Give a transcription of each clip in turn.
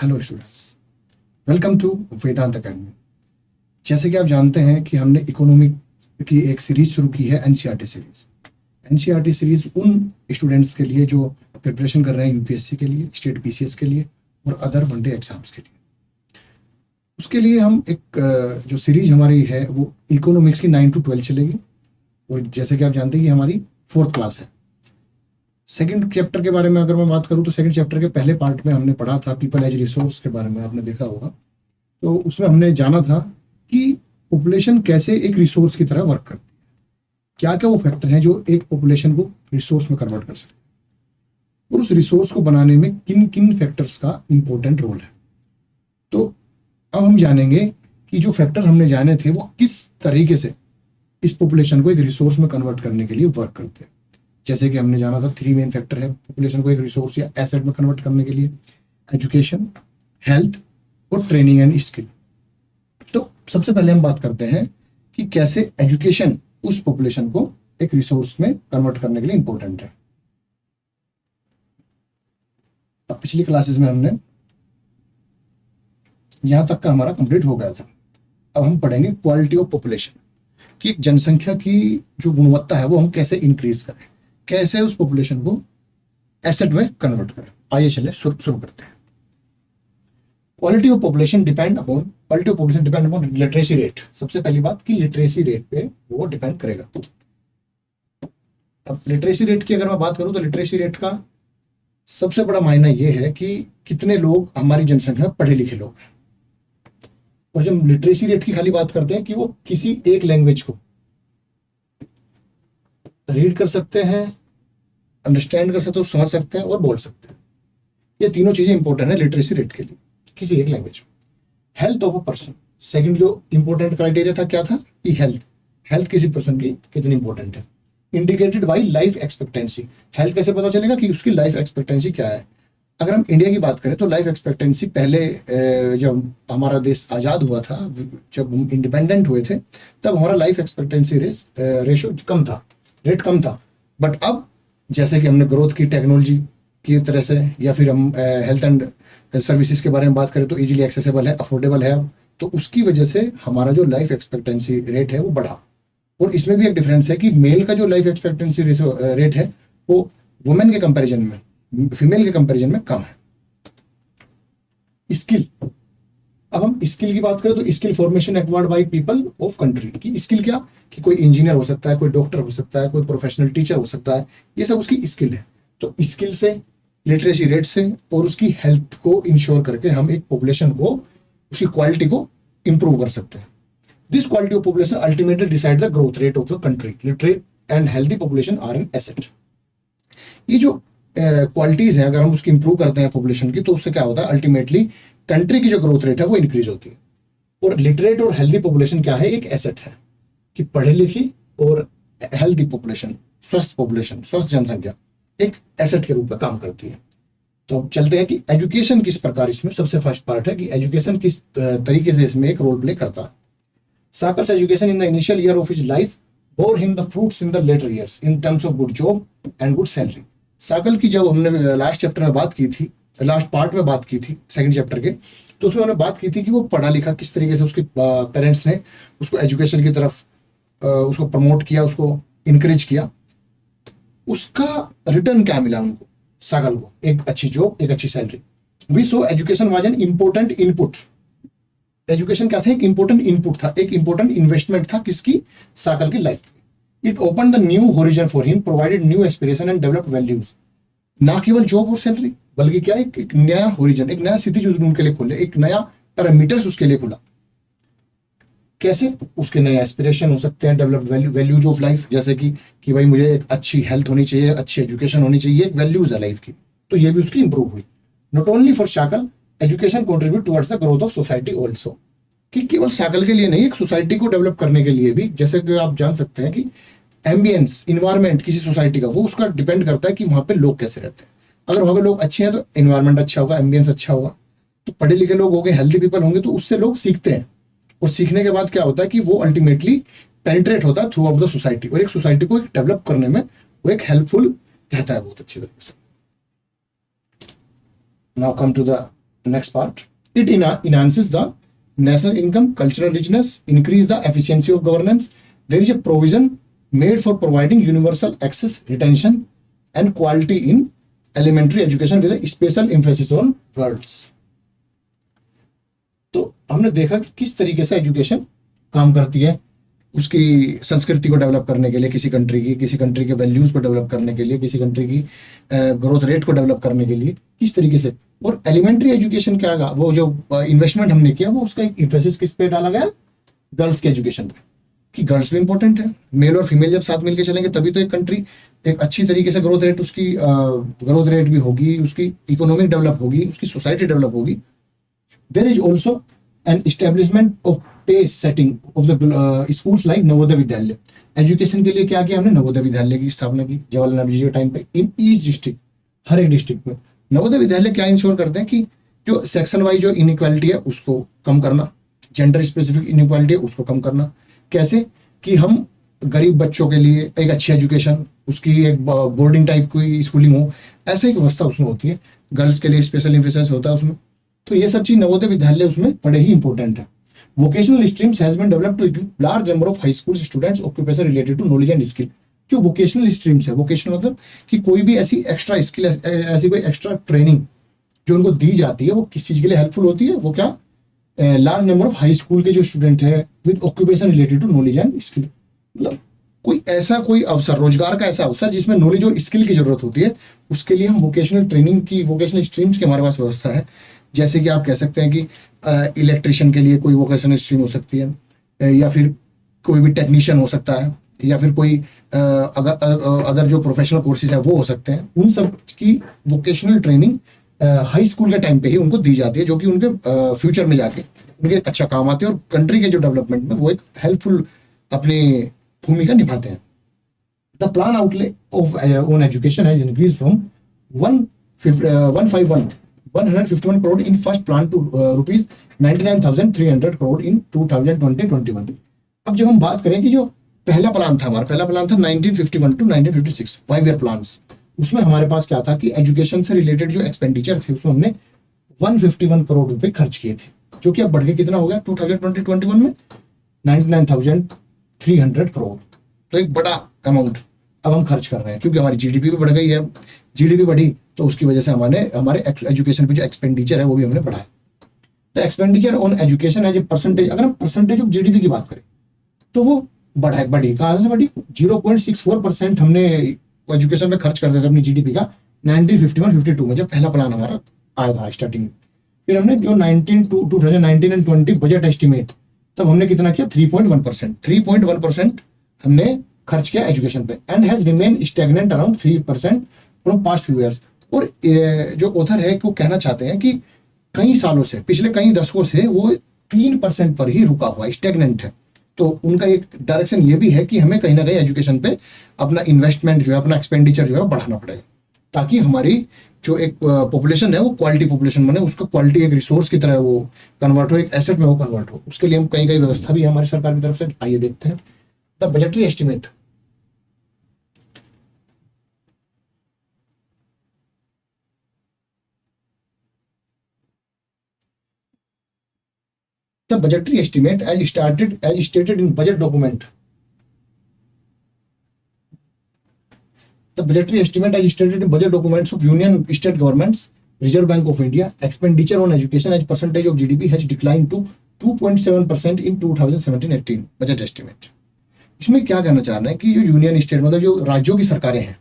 Hello students, welcome to Vedant academy. जैसे कि आप जानते हैं कि हमने इकोनॉमिक की एक सीरीज शुरू की है, एनसीईआरटी सीरीज। एनसीईआरटी सीरीज उन स्टूडेंट्स के लिए जो प्रिपरेशन कर रहे हैं यूपीएससी के लिए, स्टेट पीसीएस के लिए और अदर वनडे एग्जाम्स के लिए। उसके लिए हम एक जो सीरीज हमारी है वो इकोनॉमिक्स की 9 to 12 चलेगी। और जैसे कि आप जानते हैं कि हमारी 4th क्लास है। सेकंड चैप्टर के बारे में अगर मैं बात करूं तो सेकंड चैप्टर के पहले पार्ट में हमने पढ़ा था पीपल एज रिसोर्स के बारे में, आपने देखा होगा। तो उसमें हमने जाना था कि पॉपुलेशन कैसे एक रिसोर्स की तरह वर्क करती है, क्या क्या वो फैक्टर हैं जो एक पॉपुलेशन को रिसोर्स में कन्वर्ट कर सकते हैं और उस रिसोर्स को बनाने में किन किन फैक्टर्स का इंपॉर्टेंट रोल है। तो अब हम जानेंगे कि जो फैक्टर हमने जाने थे वो किस तरीके से इस पॉपुलेशन को एक रिसोर्स में कन्वर्ट करने के लिए वर्क करते हैं। जैसे कि हमने जाना था 3 मेन फैक्टर है पॉपुलेशन को एक रिसोर्स या एसेट में कन्वर्ट करने के लिए: एजुकेशन, हेल्थ और ट्रेनिंग एंड स्किल। तो सबसे पहले हम बात करते हैं कि कैसे एजुकेशन उस पॉपुलेशन को एक रिसोर्स में कन्वर्ट करने के लिए इंपॉर्टेंट है। अब पिछली क्लासेस में हमने यहां तक का हमारा कंप्लीट हो गया था। अब हम पढ़ेंगे क्वालिटी ऑफ पॉपुलेशन, कि जनसंख्या की जो गुणवत्ता है वो हम कैसे इंक्रीज करें, कैसे उस पॉपुलेशन को एसेट में कन्वर्ट करें। आइए चले शुरू करते हैं। Quality of population depend upon literacy rate. सबसे पहली बात कि लिटरेसी रेट पे वो डिपेंड करेगा। अब लिटरेसी रेट की अगर मैं बात करूं तो लिटरेसी रेट का सबसे बड़ा मायना ये है कि कितने लोग हमारी जनसंख्या पढ़े लिखे लोग हैं। और जब लिटरेसी रेट की खाली बात करते हैं कि वो किसी एक लैंग्वेज को रीड कर सकते हैं, अंडरस्टैंड कर सकते हैं, समझ सकते हैं और बोल सकते हैं। ये तीनों चीजें इंपॉर्टेंट है लिटरेसी रेट के लिए, किसी एक लैंग्वेज में। Health of a person, second जो इंपॉर्टेंट क्राइटेरिया था क्या था कि हेल्थ किसी पर्सन की कितनी इंपॉर्टेंट है। Indicated by life expectancy, health कैसे पता चलेगा कि उसकी लाइफ एक्सपेक्टेंसी क्या है। अगर हम इंडिया की बात करें तो लाइफ एक्सपेक्टेंसी पहले जब हमारा देश आज़ाद हुआ था, जब हम इंडिपेंडेंट हुए थे, तब हमारा लाइफ एक्सपेक्टेंसी रेट कम था। बट अब जैसे कि हमने ग्रोथ की, टेक्नोलॉजी की तरह से, या फिर हम हेल्थ एंड सर्विसेज के बारे में बात करें तो इजीली एक्सेसिबल है, अफोर्डेबल है अब, तो उसकी वजह से हमारा जो लाइफ एक्सपेक्टेंसी रेट है वो बढ़ा। और इसमें भी एक डिफरेंस है कि मेल का जो लाइफ एक्सपेक्टेंसी रेट है वो वुमेन के कंपैरिजन में, फीमेल के कंपैरिजन में कम है। स्किल, अब हम स्किल की बात करें तो skill formation acquired by people of country की स्किल क्या, कि कोई इंजीनियर हो सकता है, कोई डॉक्टर हो सकता है, कोई प्रोफेशनल टीचर हो सकता है, ये सब उसकी स्किल है। तो स्किल से, लिटरेसी रेट से और उसकी हेल्थ को इंश्योर करके हम एक पॉपुलेशन को, उसकी क्वालिटी को इंप्रूव कर सकते हैं। This quality of population ultimately decide the growth rate of the country. Literate and healthy population are an asset. ये जो क्वालिटीज हैं, अगर हम उसकी इंप्रूव करते हैं पॉपुलेशन की, तो उससे क्या होता है, अल्टीमेटली कंट्री की जो ग्रोथ रेट है वो इंक्रीज होती है। और लिटरेट और हेल्दी पॉपुलेशन क्या है, एक एसेट है, कि पढ़ी लिखी और हेल्दी पॉपुलेशन, स्वस्थ जनसंख्या एक एसेट के रूप में काम करती है। तो अब चलते हैं कि एजुकेशन किस प्रकार, इसमें सबसे फर्स्ट पार्ट है कि एजुकेशन किस तरीके से इसमें एक रोल प्ले करता है। Sakal's education in the initial year of his life bore him the fruits in the later years in terms of good job and good salary। साकल की जब हमने लास्ट चैप्टर में बात की थी, लास्ट पार्ट में बात की थी सेकंड चैप्टर के, तो उसमें हमने बात की थी कि वो पढ़ा लिखा किस तरीके से, उसके पेरेंट्स ने उसको एजुकेशन की तरफ उसको प्रमोट किया, उसको इनकरेज किया। उसका रिटर्न क्या मिला उनको, साकल को एक अच्छी जॉब, एक अच्छी salary. We saw education was an important input. Education क्या था, एक इंपॉर्टेंट इनपुट था, एक इंपॉर्टेंट इन्वेस्टमेंट था किसकी, साकल की लाइफ में। It open the new horizon for him, provided new aspiration and developed values. ना केवल जॉब और सैलरी, बल्कि क्या, एक नया होरिजन, एक नया सिटी जो उनके लिए खोले, एक नया पैरामीटर्स उसके लिए खुला। कैसे, उसके नए एस्पिरेशन हो सकते हैं, डेवलप्ड वैल्यूज ऑफ लाइफ, जैसे कि भाई मुझे एक अच्छी हेल्थ होनी चाहिए, अच्छी एजुकेशन होनी चाहिए, एक वैल्यूज है लाइफ की, तो ये भी उसकी इंप्रूव हुई। Not only for Sakal, education contribute towards the growth of society also, कि केवल साकल के लिए नहीं, एक सोसाइटी को डेवलप करने के लिए भी। जैसे कि आप जान सकते हैं कि एम्बियंस, इन्वायरमेंट किसी सोसाइटी का, वो उसका डिपेंड करता है कि वहां पे लोग कैसे रहते हैं। अगर वहां पे लोग अच्छे हैं तो इन्वायरमेंट अच्छा होगा, एम्बियंस अच्छा होगा। तो पढ़े लिखे लोग होंगे, हेल्दी पीपल होंगे, तो उससे लोग सीखते हैं, और सीखने के बाद क्या होता है कि वो अल्टीमेटली पेनिट्रेट होता है थ्रू आउट द सोसाइटी, और एक सोसाइटी को डेवलप करने में वो एक हेल्पफुल रहता है बहुत अच्छी तरीके से। Now come to the next part, it enhances the national income, cultural richness, increase the efficiency of governance. There is a provision made for providing universal access, retention and quality in elementary education with a special emphasis on girls. तो हमने देखा कि किस तरीके से education काम करती है उसकी संस्कृति को डेवलप करने के लिए, किसी कंट्री के वैल्यूज को डेवलप करने के लिए, किसी कंट्री की ग्रोथ रेट को डेवलप करने के लिए किस तरीके से। और एलिमेंट्री एजुकेशन क्या होगा, वो जो इन्वेस्टमेंट हमने किया वो उसका एक इम्फेसिस किस पे डाला गया, गर्ल्स के एजुकेशन पे, कि गर्ल्स भी इंपॉर्टेंट है। मेल और फीमेल जब साथ मिलकर चलेंगे तभी तो एक कंट्री एक अच्छी तरीके से ग्रोथ रेट, उसकी ग्रोथ रेट भी होगी, उसकी इकोनॉमिक डेवलप होगी, उसकी सोसाइटी डेवलप होगी। There is also an establishment of pace setting of the schools like Navodaya Vidyalaya. Education के लिए क्या किया हमने, नवोदय विद्यालय की स्थापना की जवाहरलाल नेहरू जी के टाइम पे इन ईच डिस्ट्रिक्ट, हर एक डिस्ट्रिक्ट में। नवोदय विद्यालय क्या इंश्योर करते हैं कि जो सेक्शन वाइज जो इनइक्वालिटी है उसको कम करना, जेंडर स्पेसिफिक इनइक्वालिटी है उसको कम करना। कैसे कि हम गरीब बच्चों के लिए एक अच्छी एजुकेशन, उसकी एक बोर्डिंग टाइप की स्कूलिंग हो, ऐसा एक व्यवस्था उसमें होती है। गर्ल्स के लिए स्पेशल एम्फेसिस होता है उसमें। तो ये सब चीज नवोदय विद्यालय उसमें बड़े ही इंपॉर्टेंट है। Vocational streams has been developed to equip large number of high school students occupation related to knowledge and skill. जो वोकेशनल स्ट्रीम्स है, वोकेशनल मतलब कि कोई भी ऐसी एक्स्ट्रा स्किल, ऐसी कोई एक्स्ट्रा ट्रेनिंग जो उनको दी जाती है वो किस चीज के लिए हेल्पफुल होती है, वो क्या, large number of high school के जो स्टूडेंट है with occupation related to knowledge and skill. मतलब कोई अवसर, रोजगार का ऐसा अवसर जिसमें नॉलेज और स्किल की जरूरत होती है, उसके लिए हम वोकेशनल ट्रेनिंग की, वोकेशनल स्ट्रीम्स की हमारे पास व्यवस्था है। जैसे कि आप कह सकते हैं कि इलेक्ट्रिशियन के लिए कोई वोकेशनल स्ट्रीम हो सकती है, या फिर कोई भी टेक्नीशियन हो सकता है, या फिर कोई अदर जो प्रोफेशनल कोर्सेज है वो हो सकते हैं। उन सब की वोकेशनल ट्रेनिंग हाई स्कूल के टाइम पे ही उनको दी जाती है, जो कि उनके फ्यूचर में जाके उनके अच्छा काम आते हैं और कंट्री के जो डेवलपमेंट में वो एक हेल्पफुल अपनी भूमिका निभाते हैं। The plan outlay of on education has increase from 151 crore in first plan to rupees 99,300 crore in 2020-21। अब जब हम बात करें कि जो पहला प्लान था, हमारा पहला प्लान था 1951 टू 1956 5 ईयर प्लान्स, उसमें हमारे पास क्या था कि एजुकेशन से रिलेटेड जो एक्सपेंडिचर थे उसमें हमने 151 करोड़ रुपए खर्च किए थे, जो कि अब बढ़ के कितना हो गया 2020-21 में 99,300 करोड़। तो एक बड़ा अमाउंट अब हम खर्च कर रहे हैं, क्योंकि हमारी जीडीपी भी बढ़ गई है। जीडीपी बढ़ी तो उसकी वजह से हमारे एजुकेशन पे जो एक्सपेंडिचर है वो भी हमने बढ़ाया। The expenditure on education as a percentage, अगर हम परसेंटेज ऑफ जीडीपी की बात करें तो वो बढ़ी। कहाँ से बढ़ी, 0.64% हमने एजुकेशन पे खर्च करते थे अपनी जीडीपी का 1951-52 में, जब पहला प्लान हमारा आया था स्टार्टिंग में। फिर हमने जो 2019 एंड 20 बजट एस्टिमेट, तब हमने कितना किया 3.1% हमने खर्च किया एजुकेशन पे, and has remain stagnant around 3% from past few years. और जो ऑथर है वो कहना चाहते हैं कि कई सालों से, पिछले कई दशकों से वो 3% पर ही रुका हुआ, स्टैग्नेंट है। तो उनका एक डायरेक्शन ये भी है कि हमें कहीं ना कहीं एजुकेशन पे अपना इन्वेस्टमेंट जो है, अपना एक्सपेंडिचर जो है बढ़ाना पड़ेगा, ताकि हमारी जो एक पॉपुलेशन है वो क्वालिटी पॉपुलेशन बने, उसको क्वालिटी एक रिसोर्स की तरह वो कन्वर्ट हो, एक एसेट में वो कन्वर्ट हो। उसके लिए हम कई व्यवस्था भी है हमारी सरकार की तरफ से। आइए देखते हैं the budgetary estimate. The budgetary estimate as stated in budget document. The budgetary estimate as stated in budget documents of union state governments, Reserve Bank of India, expenditure on education as percentage of GDP has declined to 2.7% in 2017-18 budget estimate. इसमें क्या कहना चाह रहे हैं कि जो union state मतलब जो राज्यों की सरकारें हैं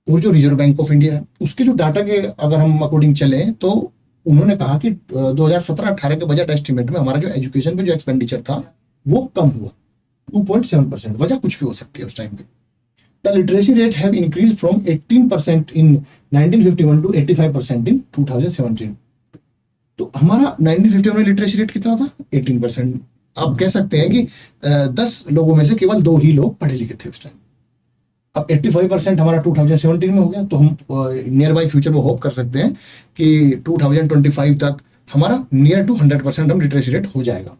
और जो रिजर्व बैंक ऑफ इंडिया है, उसके जो डाटा के अगर हम अकॉर्डिंग चले तो उन्होंने कहा कि 2017-18 के बजट एस्टिमेट में हमारा जो एजुकेशन पे जो एक्सपेंडिचर था वो कम हुआ 2.7%। वजह कुछ भी हो सकती है उस टाइम पे। The literacy rate have increase from 18% in 1951 to 85% in 2017। तो हमारा 1951 में लिटरेसी रेट कितना था 18%। आप कह सकते हैं कि 10 लोगों में से केवल 2 ही लोग पढ़े लिखे थे उस टाइम। अब 85% हमारा 2017 में हो गया, तो हम नियर बाई फ्यूचर में होप कर सकते हैं कि 2025 तक हमारा नियर टू 100% हम लिटरेसी रेट हो जाएगा।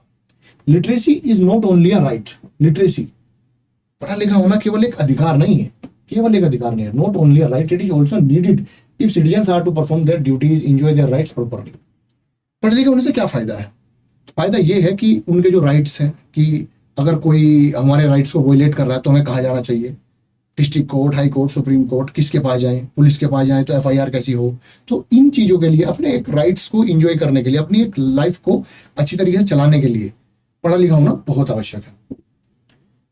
Literacy is not only a right, literacy पढ़ा लिखा होना केवल एक अधिकार नहीं है, not only a right, it is also needed if citizens are to perform their duties, enjoy their rights properly. पढ़े लिखे होने से क्या फ़ायदा है? फ़ायदा ये है कि उनके जो राइट्स हैं, कि अगर कोई हमारे राइट्स को वोलेट कर रहा है तो हमें कहाँ जाना चाहिए, district court, high court, supreme court, किसके पास जाएं, पुलिस के पास जाएं तो एफआईआर कैसी हो। तो इन चीज़ों के लिए, अपने एक राइट्स को इंजॉय करने के लिए, अपनी एक लाइफ को अच्छी तरीके से चलाने के लिए पढ़ा लिखा होना बहुत आवश्यक है।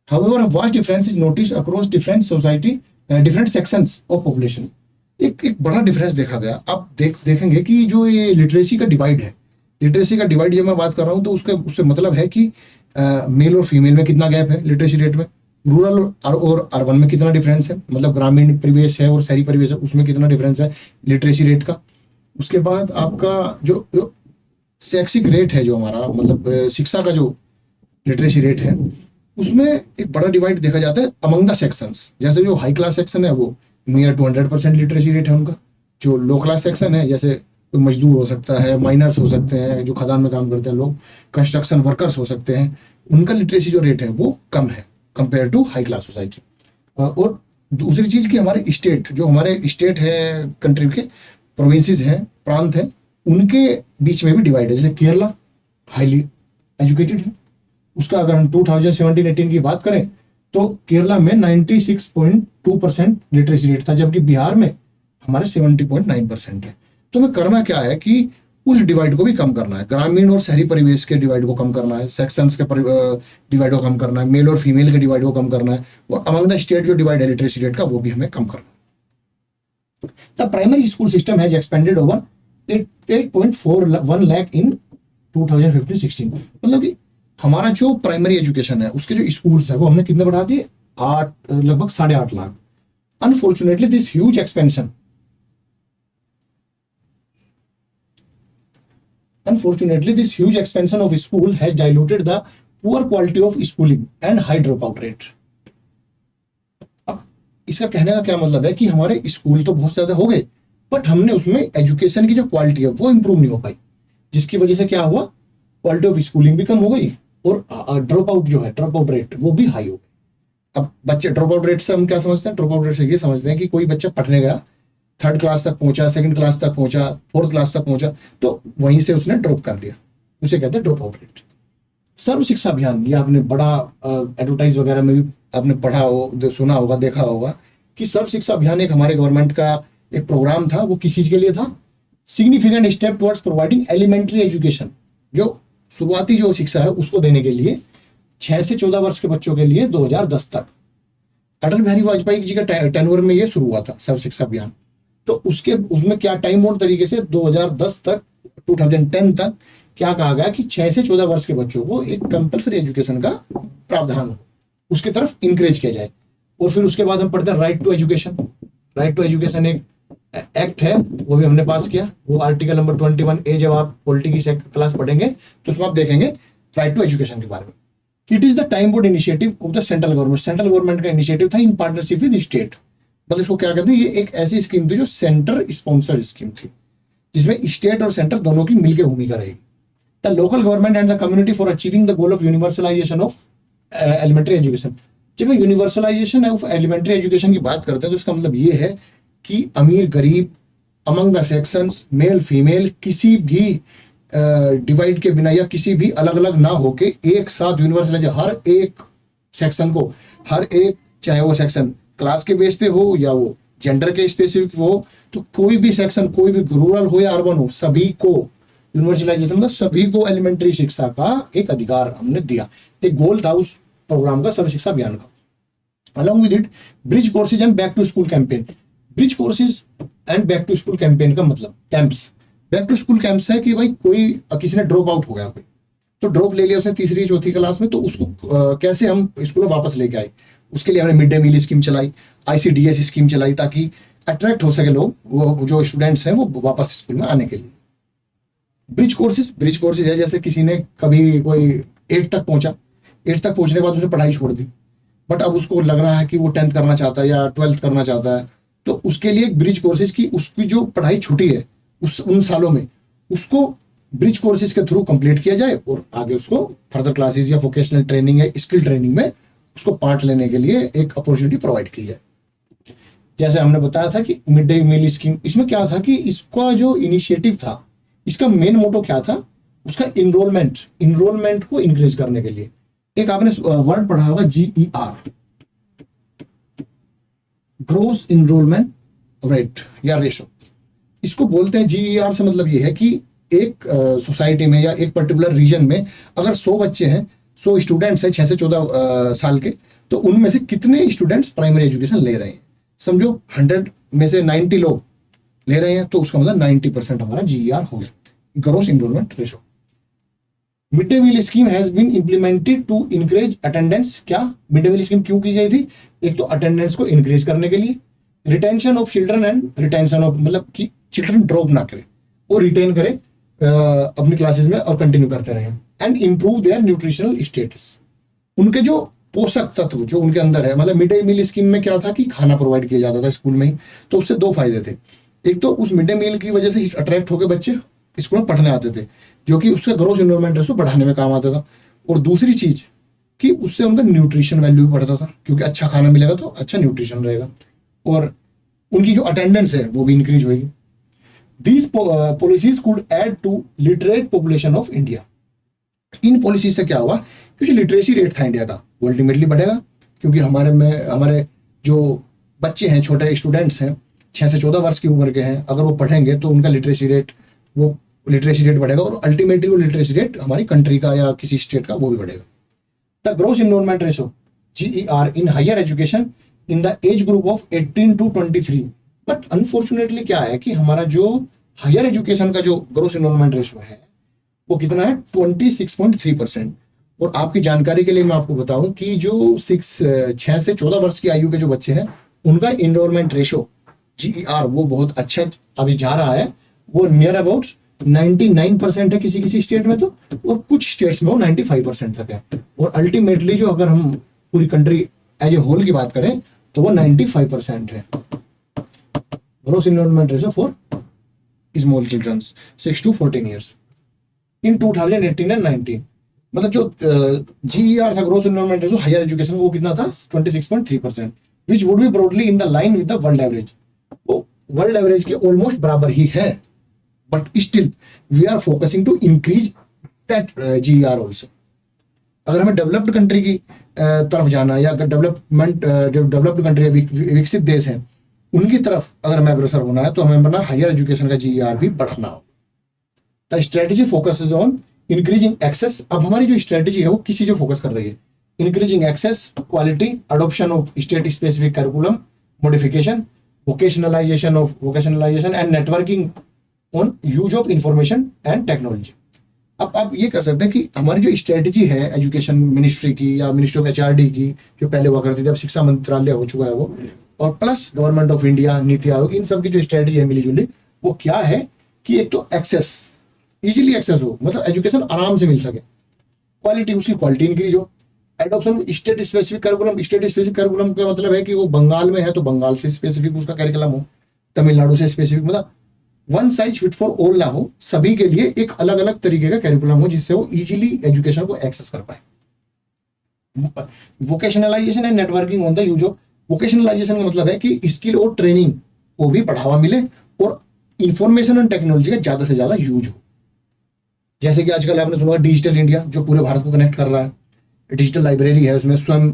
However, a vast difference is noticed across different society, different sections of population. एक बड़ा डिफरेंस देखा गया। आप देखेंगे कि जो ये लिटरेसी का डिवाइड है, लिटरेसी का डिवाइड जब मैं बात कर रहा हूँ तो उससे मतलब है कि मेल और फीमेल में कितना गैप है लिटरेसी रेट में, रूरल और अर्बन में कितना डिफरेंस है, मतलब ग्रामीण परिवेश है और शहरी परिवेश है उसमें कितना डिफरेंस है लिटरेसी रेट का। उसके बाद आपका जो शैक्षिक रेट है, जो हमारा मतलब शिक्षा का जो लिटरेसी रेट है, उसमें एक बड़ा डिवाइड देखा जाता है अमंग द सेक्शंस। जैसे जो हाई क्लास सेक्शन है वो नियर टू 100% लिटरेसी रेट है उनका। जो लो क्लास सेक्शन है, जैसे कोई मजदूर हो सकता है, माइनर्स हो सकते हैं, जो खदान में काम करते हैं लोग, कंस्ट्रक्शन वर्कर्स हो सकते हैं, उनका लिटरेसी जो रेट है वो कम है compare to high class society. और दूसरी चीज़ कि हमारे स्टेट, जो हमारे स्टेट है कंट्री के, प्रोविंसेस हैं, प्रांत हैं, उनके बीच में भी डिवाइड है। जैसे केरला हाईली एजुकेटेड है, उसका अगर हम 2017-18 की बात करें तो केरला में 96.2% लिटरेसी रेट था, जबकि बिहार में हमारे 70.9% है। तो हमें करना क्या है कि उस डिवाइड को भी कम करना है, ग्रामीण और शहरी परिवेश के डिवाइड को कम करना है, सेक्शंस के डिवाइड को कम करना है, मेल और फीमेल के डिवाइड को कम करना है, और अमंग द स्टेट जो डिवाइड है लिटरेसी रेट का वो भी हमें कम करना है। The primary school system has expanded over 8.41 lakh in 2015-16। मतलब कि हमारा जो प्राइमरी एजुकेशन है उसके जो स्कूल्स है वो हमने कितने बढ़ा दिए, लगभग 8.5 lakh. Unfortunately this huge expansion of school has diluted the poor quality of schooling and high dropout rate. अब इसका कहने का क्या मतलब है कि हमारे स्कूल तो बहुत ज्यादा हो गए, बट हमने उसमें एजुकेशन की जो क्वालिटी है वो इंप्रूव नहीं हो पाई, जिसकी वजह से क्या हुआ, क्वालिटी ऑफ स्कूलिंग भी कम हो गई और ड्रॉप आउट रेट वो भी हाई हो गई। अब बच्चे ड्रॉप आउट रेट से हम क्या समझते हैं, ड्रॉप आउट रेट से ये समझते हैं कि कोई बच्चा पढ़ने गया, 3rd क्लास तक पहुंचा, 2nd क्लास तक पहुंचा, 4th क्लास तक पहुंचा, तो वहीं से उसने ड्रॉप कर दिया, उसे कहते हैं ड्रॉप आउट रेट। सर्व शिक्षा अभियान, ये आपने बड़ा एडवर्टाइज वगैरह में भी आपने पढ़ा हो, सुना होगा, देखा होगा कि सर्व शिक्षा अभियान एक हमारे गवर्नमेंट का एक प्रोग्राम था। वो किस चीज के लिए था, significant step towards providing elementary education, जो शुरुआती जो शिक्षा है उसको देने के लिए 6 से 14 वर्ष के बच्चों के लिए 2010 तक। अटल बिहारी वाजपेयी जी का टेन्योर में ये शुरू हुआ था सर्व शिक्षा अभियान। तो उसमें क्या टाइम बाउंड तरीके से 2010 तक 2010 तक क्या कहा गया कि 6 से 14 वर्ष के बच्चों को एक कंपलसरी एजुकेशन का प्रावधान हो, उसकी तरफ इंकरेज किया जाए। और फिर उसके बाद हम पढ़ते हैं right to education. Right to education एक एक्ट है, वो भी हमने पास किया। वो आर्टिकल नंबर 21A, जब आप पॉलिटी की क्लास पढ़ेंगे तो उसमें आप देखेंगे राइट टू एजुकेशन के बारे में। It is the time board initiative of the central government. Central government का इनिशिएटिव था इन पार्टनरशिप विद स्टेट। मतलब इसको क्या कहते हैं, ये एक ऐसी स्कीम थी जो सेंटर स्पॉन्सर्ड स्कीम थी, जिसमें स्टेट और सेंटर दोनों की मिलकर भूमिका रहेगी। The local government and the community for achieving the goal of universalisation of elementary education. जब हम यूनिवर्सलाइजेशन ऑफ एलिमेंट्री एजुकेशन की बात करते हैं तो इसका मतलब ये है कि अमीर गरीब, among the sections, male female, किसी भी डिवाइड के बिना या किसी भी अलग अलग ना होके एक साथ यूनिवर्सल, हर एक सेक्शन को, हर एक, चाहे वो सेक्शन क्लास के बेस पे हो या वो जेंडर के स्पेसिफिक हो, तो कोई भी सेक्शन, कोई भी रूरल हो या अर्बन हो, सभी को यूनिवर्सलाइजेशन, मतलब सभी को एलिमेंट्री शिक्षा का एक अधिकार हमने दिया। एक गोल था उस प्रोग्राम का, सर्व शिक्षा अभियान का। Along with it bridge courses and back to school campaign. Bridge courses and back to school campaign का मतलब camps. Back to school camps है कि भाई कोई किसी ने ड्रॉप आउट हो गया, कोई तो ड्रॉप ले लिया उसने 3री 4थी क्लास में, तो उसको कैसे हम स्कूल में वापस लेके आए, उसके लिए हमने मिड डे मील स्कीम चलाई, ICDS स्कीम चलाई, ताकि अट्रैक्ट हो सके लोग, वो जो स्टूडेंट्स हैं वो वापस स्कूल में आने के लिए। ब्रिज कोर्सेज है, जैसे किसी ने कभी कोई 8 तक पहुंचा, 8 तक पहुंचने के बाद उसने पढ़ाई छोड़ दी, बट अब उसको लग रहा है कि वो 10th करना चाहता है या 12th करना चाहता है, तो उसके लिए एक ब्रिज कोर्सेज की, उसकी जो पढ़ाई छुटी है उन सालों में, उसको ब्रिज कोर्सेज के थ्रू कंप्लीट किया जाए और आगे उसको फर्दर क्लासेस या वोकेशनल ट्रेनिंग या स्किल ट्रेनिंग में उसको पार्ट लेने के लिए एक अपॉर्चुनिटी प्रोवाइड की जाए। जैसे हमने बताया था कि मिड डे मील स्कीम, इसमें क्या था कि इसका जो इनिशिएटिव था इसका मेन मोटो क्या था, उसका इनरोलमेंट को इंक्रीज करने के लिए। एक आपने वर्ड पढ़ा होगा GER, ग्रोस इनरोलमेंट रेट या रेशो। इसको बोलते हैं GER से मतलब ये है कि एक सोसाइटी में या एक पर्टिकुलर रीजन में अगर 100 बच्चे हैं, 100 स्टूडेंट्स हैं 6 से 14 साल के, तो उनमें से कितने स्टूडेंट्स प्राइमरी एजुकेशन ले रहे हैं। समझो 100 में से 90 लोग ले रहे हैं, तो उसका मतलब 90% हमारा GER हो गया, gross enrolment ratio. Mid day meal scheme has been implemented to encourage attendance. क्या मिड डे मील स्कीम क्यों की गई थी? एक तो अटेंडेंस को इंक्रीज करने के लिए, retention of children and retention of मतलब कि चिल्ड्रन ड्रॉप ना करे और रिटेन करे अपनी क्लासेस में और कंटिन्यू करते रहे, and improve there nutritional status. उनके जो पोषक तत्व जो उनके अंदर है, मतलब मिड डे मील स्कीम में क्या था कि खाना प्रोवाइड किया जाता था स्कूल में ही, तो उससे 2 फायदे थे। एक तो उस मिड डे मील की वजह से अट्रैक्ट होकर बच्चे स्कूल में पढ़ने आते थे, जो कि उसका ग्रोस इनरोलमेंट रेशो बढ़ाने में काम आता था। और दूसरी चीज कि उससे उनका न्यूट्रिशन वैल्यू भी बढ़ता था, क्योंकि अच्छा खाना मिलेगा तो अच्छा न्यूट्रिशन रहेगा, और उनकी जो अटेंडेंस है वो भी इंक्रीज होगी। These policies could add to literate population of India. In policies से क्या हुआ, क्योंकि लिटरेसी रेट था इंडिया का वो अल्टीमेटली बढ़ेगा, क्योंकि हमारे जो बच्चे हैं, छोटे स्टूडेंट्स हैं 6 से 14 वर्ष की उम्र के हैं, अगर वो पढ़ेंगे तो उनका लिटरेसी रेट बढ़ेगा, और अल्टीमेटली वो लिटरेसी रेट हमारी कंट्री का या किसी स्टेट का वो भी बढ़ेगा। The gross enrolment ratio GER in higher education in the age group of 18 to 23। But unfortunately क्या है कि हमारा जो हायर एजुकेशन का जो ग्रोस इनरोलमेंट रेशो है वो कितना है, 26.3%। और आपकी जानकारी के लिए मैं आपको बताऊं कि जो 6 से 14 वर्ष की आयु के जो बच्चे हैं उनका इनरोलमेंट रेशो GER वो बहुत अच्छा अभी जा रहा है, वो नियर अबाउट 99% है किसी किसी स्टेट में, तो और कुछ स्टेट्स में वो 95% तक है। और अल्टीमेटली जो अगर हम पूरी कंट्री एज ए होल की बात करें तो वो 95% है gross enrolment ratio for small children 6 to 14 years in 2018 and 19। मतलब जो GER था gross enrolment ratio higher education वो कितना था, 26.3%, which would be broadly in the line with the world average. वो वर्ल्ड एवरेज के ऑलमोस्ट बराबर ही है, but still we are focusing to increase that GER also. अगर हमें डेवलप्ड कंट्री की तरफ जाना, या अगर डेवलप्ड कंट्री विकसित देश है उनकी तरफ अगर हमें अग्रसर होना है, तो हमें अपना हायर एजुकेशन का GER भी बढ़ाना हो। The strategy focuses on increasing access. अब हमारी जो स्ट्रेटेजी है वो किस चीज से फोकस कर रही है, increasing access, quality, adoption of state specific curriculum, modification, vocationalisation and networking on use of information and technology. अब आप ये कर सकते हैं कि हमारी जो स्ट्रेटेजी है एजुकेशन मिनिस्ट्री की या मिनिस्ट्री ऑफ HRD की, जो पहले हुआ करती थी, अब शिक्षा मंत्रालय हो चुका है वो, और plus government of India, NITI Aayog, इन सब की जो स्ट्रेटेजी है मिली जुली, वो क्या है कि एक तो एक्सेस, इजीली एक्सेस हो, मतलब एजुकेशन आराम से मिल सके, क्वालिटी, उसकी क्वालिटी इंक्रीज हो, adoption state specific curriculum. State specific curriculum का मतलब है कि वो बंगाल में है तो बंगाल से स्पेसिफिक उसका करिकुलम हो, तमिलनाडु से स्पेसिफिक, मतलब one size fit for all ना हो, सभी के लिए एक अलग अलग तरीके का करिकुलम हो जिससे वो इजीली एजुकेशन को एक्सेस कर पाए। Vocationalisation and networking on the use of. Vocationalisation का मतलब है कि स्किल और ट्रेनिंग को भी बढ़ावा मिले और इंफॉर्मेशन एंड टेक्नोलॉजी का ज्यादा से ज्यादा यूज हो। जैसे कि आजकल आपने सुना डिजिटल इंडिया जो पूरे भारत को कनेक्ट कर रहा है, डिजिटल लाइब्रेरी है, उसमें स्वयं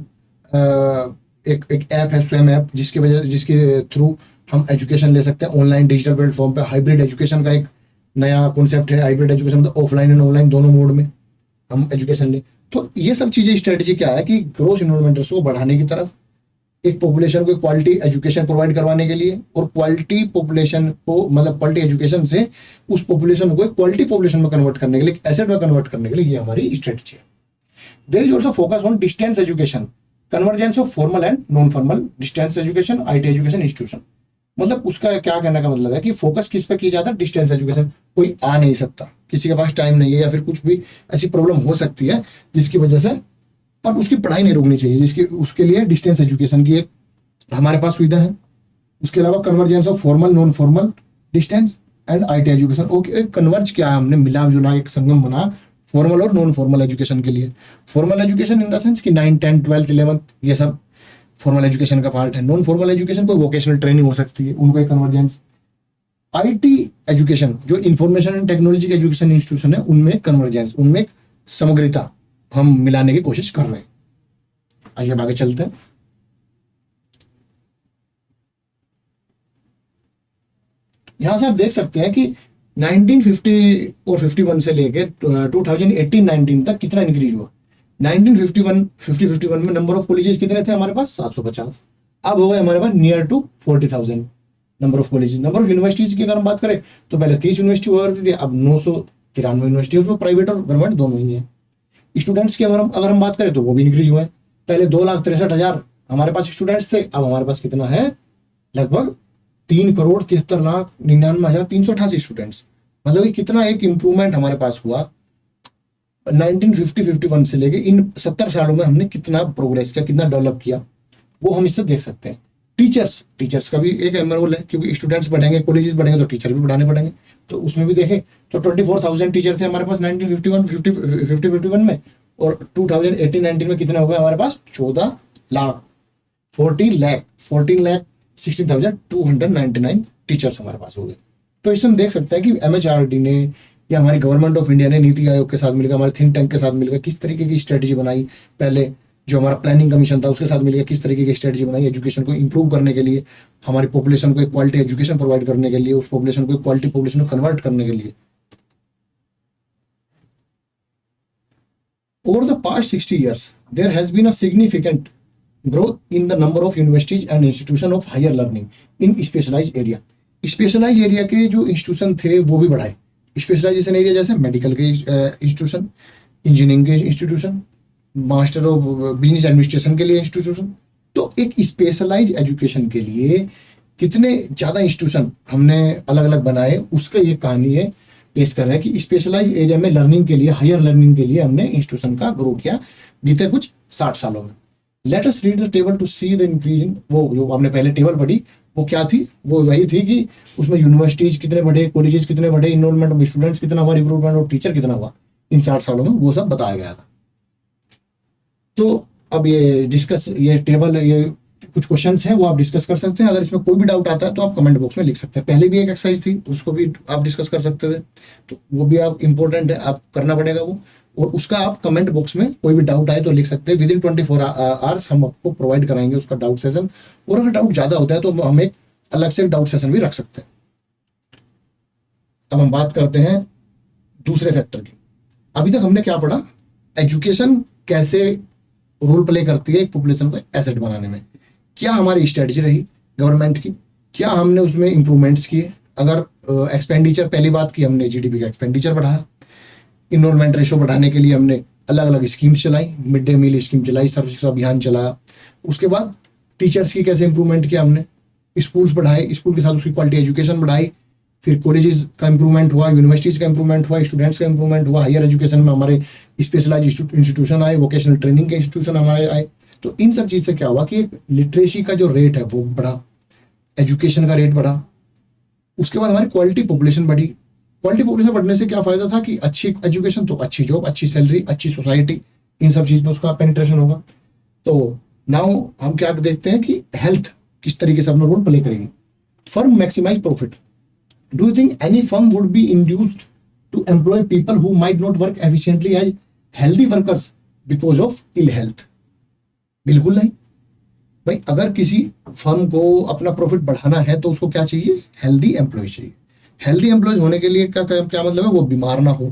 एक ऐप है, स्वयं ऐप, जिसके थ्रू हम एजुकेशन ले सकते हैं ऑनलाइन डिजिटल प्लेटफॉर्म पे। हाइब्रिड एजुकेशन का एक नया कॉन्सेप्ट है, हाइब्रिड एजुकेशन मतलब ऑफलाइन एंड ऑनलाइन दोनों मोड में हम एजुकेशन ले। तो ये सब चीजें स्ट्रेटेजी क्या है कि ग्रोस इन्वॉल्वमेंट रेशो को बढ़ाने की तरफ, एक पॉपुलेशन को क्वालिटी एजुकेशन प्रोवाइड करवाने के लिए, और क्वालिटी पॉपुलेशन को मतलब क्वालिटी एजुकेशन से उस पॉपुलेशन को क्वालिटी पॉपुलेशन में कन्वर्ट करने के लिए, एसेट में कन्वर्ट करने के लिए, ये हमारी स्ट्रेटेजी है। There is also focus on distance education, convergence of formal and non formal distance education, IT education institution. मतलब उसका क्या कहने का मतलब है कि फोकस किस पे किया जाता है, डिस्टेंस एजुकेशन। कोई आ नहीं सकता, किसी के पास टाइम नहीं है, या फिर कुछ भी ऐसी प्रॉब्लम हो सकती है जिसकी वजह से, पर उसकी पढ़ाई नहीं रुकनी चाहिए, उसके लिए डिस्टेंस एजुकेशन की एक हमारे पास सुविधा है। उसके अलावा convergence of formal non formal distance and IT education. Okay, converge क्या है, हमने मिला जुला एक संगम बना फॉर्मल और नॉन फॉर्मल एजुकेशन के लिए। Formal education in the sense कि 9, 10, 12, 11 ये सब फॉर्मल एजुकेशन का पार्ट है। नॉन फॉर्मल एजुकेशन कोई वोकेशनल ट्रेनिंग हो सकती है, उनको एक कन्वर्जेंस। आईटी एजुकेशन, जो इंफॉर्मेशन एंड टेक्नोलॉजी के एजुकेशन इंस्टीट्यूशन है, उनमें कन्वर्जेंस, उनमें समग्रता हम मिलाने की कोशिश कर रहे हैं। आइए अब आगे चलते हैं। यहां से आप देख सकते हैं कि 1950 और 51 से लेके 2018-19 तक कितना इंक्रीज हुआ। 1951 में नंबर ऑफ कॉलेजेस कितने थे हमारे पास? 750। अब हो गए हमारे पास near to 40,000 number of colleges. Number of universities की अगर हम बात करें तो पहले 30 यूनिवर्सिटी हुआ करती थी, अब 993 यूनिवर्सिटी, उसमें प्राइवेट और गवर्नमेंट दोनों ही है। स्टूडेंट्स की अगर हम बात करें तो वो भी इंक्रीज हुए हैं। पहले 2,63,000 हमारे पास स्टूडेंट्स थे, अब हमारे पास कितना है? लगभग 3,73,99,388 स्टूडेंट्स। मतलब कि कितना एक इंप्रूवमेंट हमारे पास हुआ 1950-51 से लेके इन 70 सालों में हमने कितना प्रोग्रेस किया, कितना डेवलप किया, वो हम इससे देख सकते हैं। टीचर्स का भी एक अहम रोल है, क्योंकि स्टूडेंट्स बढ़ेंगे, कॉलेजेस बढ़ेंगे, तो टीचर भी बढ़ाने पड़ेंगे। तो उसमें भी देखें तो 24,000 टीचर थे हमारे पास 1951 में, और 2018-19 में कितने हो गए हमारे पास? 14 लाख 14,16,299 टीचर्स हमारे पास हो गए। तो इससे हम देख सकते हैं कि एमएचआरडी ने या हमारी गवर्नमेंट ऑफ इंडिया ने नीति आयोग के साथ मिलकर, हमारे थिंक टैंक के साथ मिलकर किस तरीके की स्ट्रेटेजी बनाई। पहले जो हमारा प्लानिंग कमीशन था उसके साथ मिलकर किस तरीके की स्ट्रेटेजी बनाई एजुकेशन को इंप्रूव करने के लिए, हमारी पॉपुलेशन को एक क्वालिटी एजुकेशन प्रोवाइड करने के लिए, उस पॉपुलेशन को एक क्वालिटी पॉपुलेशन में कन्वर्ट करने के लिए। Over the past 60 years, there has been a significant growth in the number of universities and institution of higher learning in specialized area. Specialise area के जो इंस्टीट्यूशन थे वो भी बढ़ाए। स्पेशलाइजेशन एरिया जैसे मेडिकल के इंस्टीट्यूशन, इंजीनियरिंग के institution, master of business administration के लिए इंस्टीट्यूशन। तो एक स्पेशलाइज एजुकेशन के लिए कितने ज़्यादा इंस्टीट्यूशन हमने अलग अलग बनाए, उसका ये कहानी है, पेश कर रहे हैं कि स्पेशलाइज एरिया में लर्निंग के लिए, हायर लर्निंग के लिए हमने इंस्टीट्यूशन का ग्रो किया बीते कुछ 60 सालों में। Let us read the table to see the increasing. वो जो आपने पहले टेबल पढ़ी वो क्या थी? वो वही थी कि उसमें यूनिवर्सिटीज कितने बढ़े, कॉलेजेस कितने बढ़े, इनरोलमेंट ऑफ स्टूडेंट्स कितना हुआ, रिक्रूटमेंट ऑफ टीचर कितना हुआ इन 60 सालों में, वो सब बताया गया था। तो अब ये टेबल, ये कुछ क्वेश्चंस हैं वो आप डिस्कस कर सकते हैं। अगर इसमें कोई भी डाउट आता है तो आप कमेंट बॉक्स में लिख सकते हैं। पहले भी एक एक्सरसाइज थी, उसको भी आप डिस्कस कर सकते थे, तो वो भी आप इंपॉर्टेंट है, आप करना पड़ेगा वो। और उसका आप कमेंट बॉक्स में कोई भी डाउट आए तो लिख सकते हैं। विदिन 24 आवर्स हम आपको प्रोवाइड कराएंगे उसका डाउट सेशन। और अगर डाउट ज़्यादा होता है तो हम एक अलग से डाउट सेशन भी रख सकते हैं। अब हम बात करते हैं दूसरे फैक्टर की। अभी तक हमने क्या पढ़ा? एजुकेशन कैसे रोल प्ले करती है एक पॉपुलेशन को एसेट बनाने में। क्या हमारी स्ट्रेटजी रही गवर्नमेंट की, क्या हमने उसमें इंप्रूवमेंट्स किए? अगर एक्सपेंडिचर, पहली बात की हमने जीडीपी का एक्सपेंडिचर बढ़ाया, इनरोलमेंट रेशो बढ़ाने के लिए हमने अलग अलग स्कीम्स चलाई, मिड डे मील स्कीम चलाई, सर्व शिक्षा अभियान चलाया। उसके बाद टीचर्स की कैसे इंप्रूवमेंट किया हमने, स्कूल्स बढ़ाए, स्कूल के साथ उसकी क्वालिटी एजुकेशन बढ़ाई, फिर कॉलेजेस का इंप्रूवमेंट हुआ, यूनिवर्सिटीज़ का इंप्रूवमेंट हुआ, स्टूडेंट्स का इंप्रूवमेंट हुआ, हायर एजुकेशन में हमारे स्पेशलाइज इंस्टीट्यूशन आए, वोकेशनल ट्रेनिंग के इंस्टीट्यूशन हमारे आए। तो इन सब चीज़ से क्या हुआ कि लिटरेसी का जो रेट है वो बढ़ा, एजुकेशन का रेट बढ़ा। उसके बाद हमारी क्वालिटी पॉपुलेशन बढ़ी। क्वालिटी पॉपुलेशन बढ़ने से क्या फ़ायदा था कि अच्छी एजुकेशन तो अच्छी जॉब, अच्छी सैलरी, अच्छी सोसाइटी, इन सब चीज़ में उसका पेनिट्रेशन होगा। तो नाउ हम क्या देखते हैं कि हेल्थ किस तरीके से अपना रोल प्ले करेगी। Firm maximise profit. Do you think any firm would be induced to employ people who might not work efficiently as healthy workers because of ill health? बिल्कुल नहीं भाई। अगर किसी फर्म को अपना प्रॉफिट बढ़ाना है तो उसको क्या चाहिए? हेल्दी एम्प्लॉय चाहिए। हेल्दी एम्प्लॉयज होने के लिए क्या मतलब है? वो बीमार ना हो,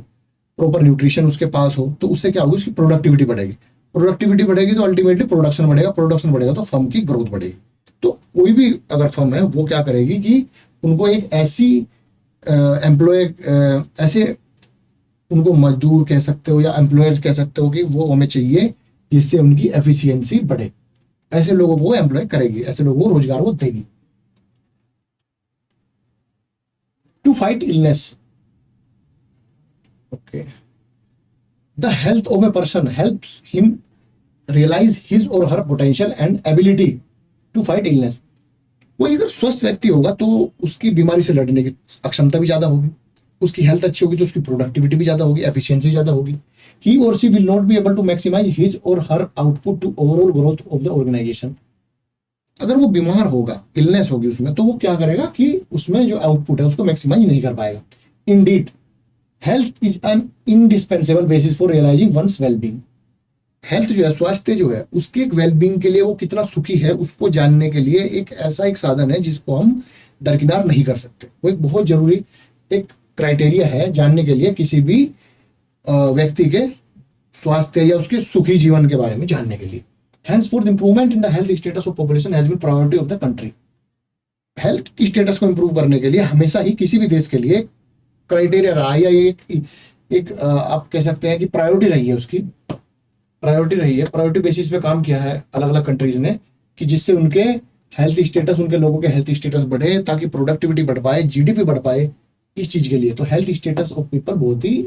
प्रॉपर न्यूट्रिशन उसके पास हो, तो उससे क्या होगी? उसकी प्रोडक्टिविटी बढ़ेगी। प्रोडक्टिविटी बढ़ेगी तो अल्टीमेटली प्रोडक्शन बढ़ेगा, प्रोडक्शन बढ़ेगा तो फर्म की ग्रोथ बढ़ेगी। तो कोई भी अगर फर्म है वो क्या करेगी कि उनको एक ऐसी एम्प्लॉय, ऐसे उनको मजदूर कह सकते हो या एम्प्लॉयर कह सकते हो कि वो हमें चाहिए जिससे उनकी एफिशिएंसी बढ़े। ऐसे लोगों को एम्प्लॉय करेगी, ऐसे लोगों को रोजगार वो देगी। To fight illness, okay, the health of a person helps him realise his or her potential and ability to fight illness. कोई अगर स्वस्थ व्यक्ति होगा तो उसकी बीमारी से लड़ने की अक्षमता भी ज्यादा होगी, उसकी हेल्थ अच्छी होगी तो उसकी प्रोडक्टिविटी भी ज्यादा होगी, एफिशिएंसी ज्यादा होगी। He or she will not be able to maximise his or her output to overall growth of the organisation. अगर वो बीमार होगा, इलनेस होगी उसमें, तो वो क्या करेगा कि उसमें जो आउटपुट है उसको मैक्सिमाइज नहीं कर पाएगा। Indeed health is an indispensable basis for realising one's wellbeing. Health जो है, स्वास्थ्य जो है, उसके एक वेलबींग के लिए वो कितना सुखी है उसको जानने के लिए एक ऐसा एक साधन है जिसको हम दरकिनार नहीं कर सकते। वो एक बहुत जरूरी एक क्राइटेरिया है जानने के लिए, किसी भी व्यक्ति के स्वास्थ्य या उसके सुखी जीवन के बारे में जानने के लिए। Henceforth, improvement in the health status of population has been priority of the country. Health status को इंप्रूव करने के लिए हमेशा ही किसी भी देश के लिए क्राइटेरिया रहा है, या एक आप कह सकते हैं कि प्रायोरिटी रही है, उसकी प्रायोरिटी रही है, प्रायोरिटी बेसिस पे काम किया है अलग अलग कंट्रीज ने, कि जिससे उनके हेल्थ स्टेटस, उनके लोगों के हेल्थ स्टेटस बढ़े, ताकि प्रोडक्टिविटी बढ़ पाए, जीडीपी बढ़ पाए। इस चीज के लिए तो हेल्थ स्टेटस ऑफ पीपल बहुत ही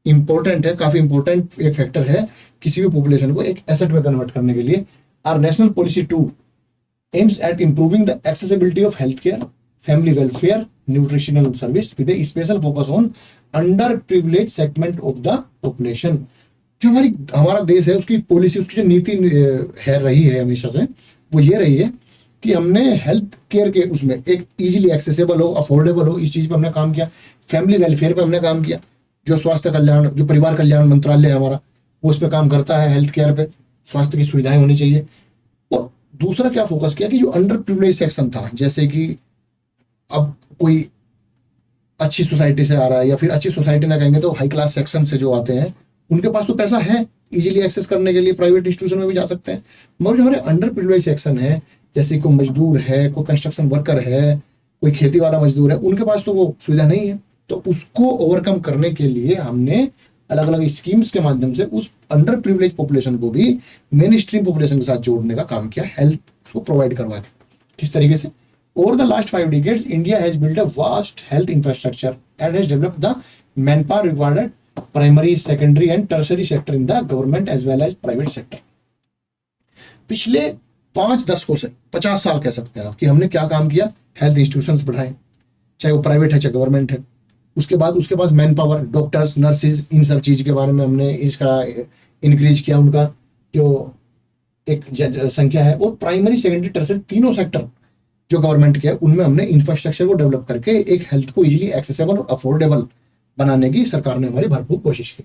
इंपॉर्टेंट है, काफी इंपॉर्टेंट एक फैक्टर है किसी भी पॉपुलेशन को एक एसेट में कन्वर्ट करने के लिए। Are national policy to aims at improving the accessibility of health care, family welfare, nutritional service with a special focus on under privilege segment of the population. जो हमारा देश है, उसकी पॉलिसी, उसकी जो नीति है रही है हमेशा से, वो ये रही है कि हमने हेल्थ केयर के उसमें एक इजीली एक्सेसिबल हो, अफोर्डेबल हो, इस चीज पे हमने काम किया। फैमिली वेलफेयर पे हमने काम किया, जो स्वास्थ्य कल्याण, जो परिवार कल्याण मंत्रालय है हमारा, वो उस पर काम करता है, हेल्थ केयर पे स्वास्थ्य की सुविधाएं होनी चाहिए। और दूसरा क्या फोकस किया कि जो अंडर प्रिविलेज सेक्शन था, जैसे कि अब कोई अच्छी सोसाइटी से आ रहा है, या फिर अच्छी सोसाइटी ना कहेंगे तो हाई क्लास सेक्शन से जो आते हैं, उनके पास तो पैसा है इजीली एक्सेस करने के लिए, प्राइवेट इंस्टीट्यूशन में भी जा सकते हैं। मगर जो हमारे अंडर प्रिविलेज सेक्शन है, जैसे कोई मजदूर है, कोई कंस्ट्रक्शन वर्कर है, कोई खेती वाला मजदूर है, उनके पास तो वो सुविधा नहीं है। तो उसको ओवरकम करने के लिए हमने अलग अलग स्कीम्स के माध्यम से उस अंडर प्रिविलेज पॉपुलेशन को भी मेन स्ट्रीम पॉपुलेशन के साथ जोड़ने का काम किया, हेल्थ उसको प्रोवाइड करवा के। किस तरीके से? Over the last 5 decades, India has built a vast health infrastructure and has developed the manpower required primary, secondary and tertiary sector in the government as well as private sector. पिछले 5 दशकों से 50 साल कह सकते हैं आप कि हमने क्या काम किया, हेल्थ इंस्टीट्यूशंस बढ़ाए, चाहे वो प्राइवेट है चाहे गवर्नमेंट है। उसके बाद उसके पास मैन पावर, डॉक्टर्स, नर्सिस, इन सब चीज के बारे में हमने इसका इंक्रीज किया, उनका जो एक संख्या है। और प्राइमरी, सेकेंडरी, टर्सरी तीनों सेक्टर जो गवर्नमेंट के, उनमें हमने इंफ्रास्ट्रक्चर को डेवलप करके एक हेल्थ को इजीली एक्सेसिबल और अफोर्डेबल बनाने की सरकार ने हमारी भरपूर कोशिश की।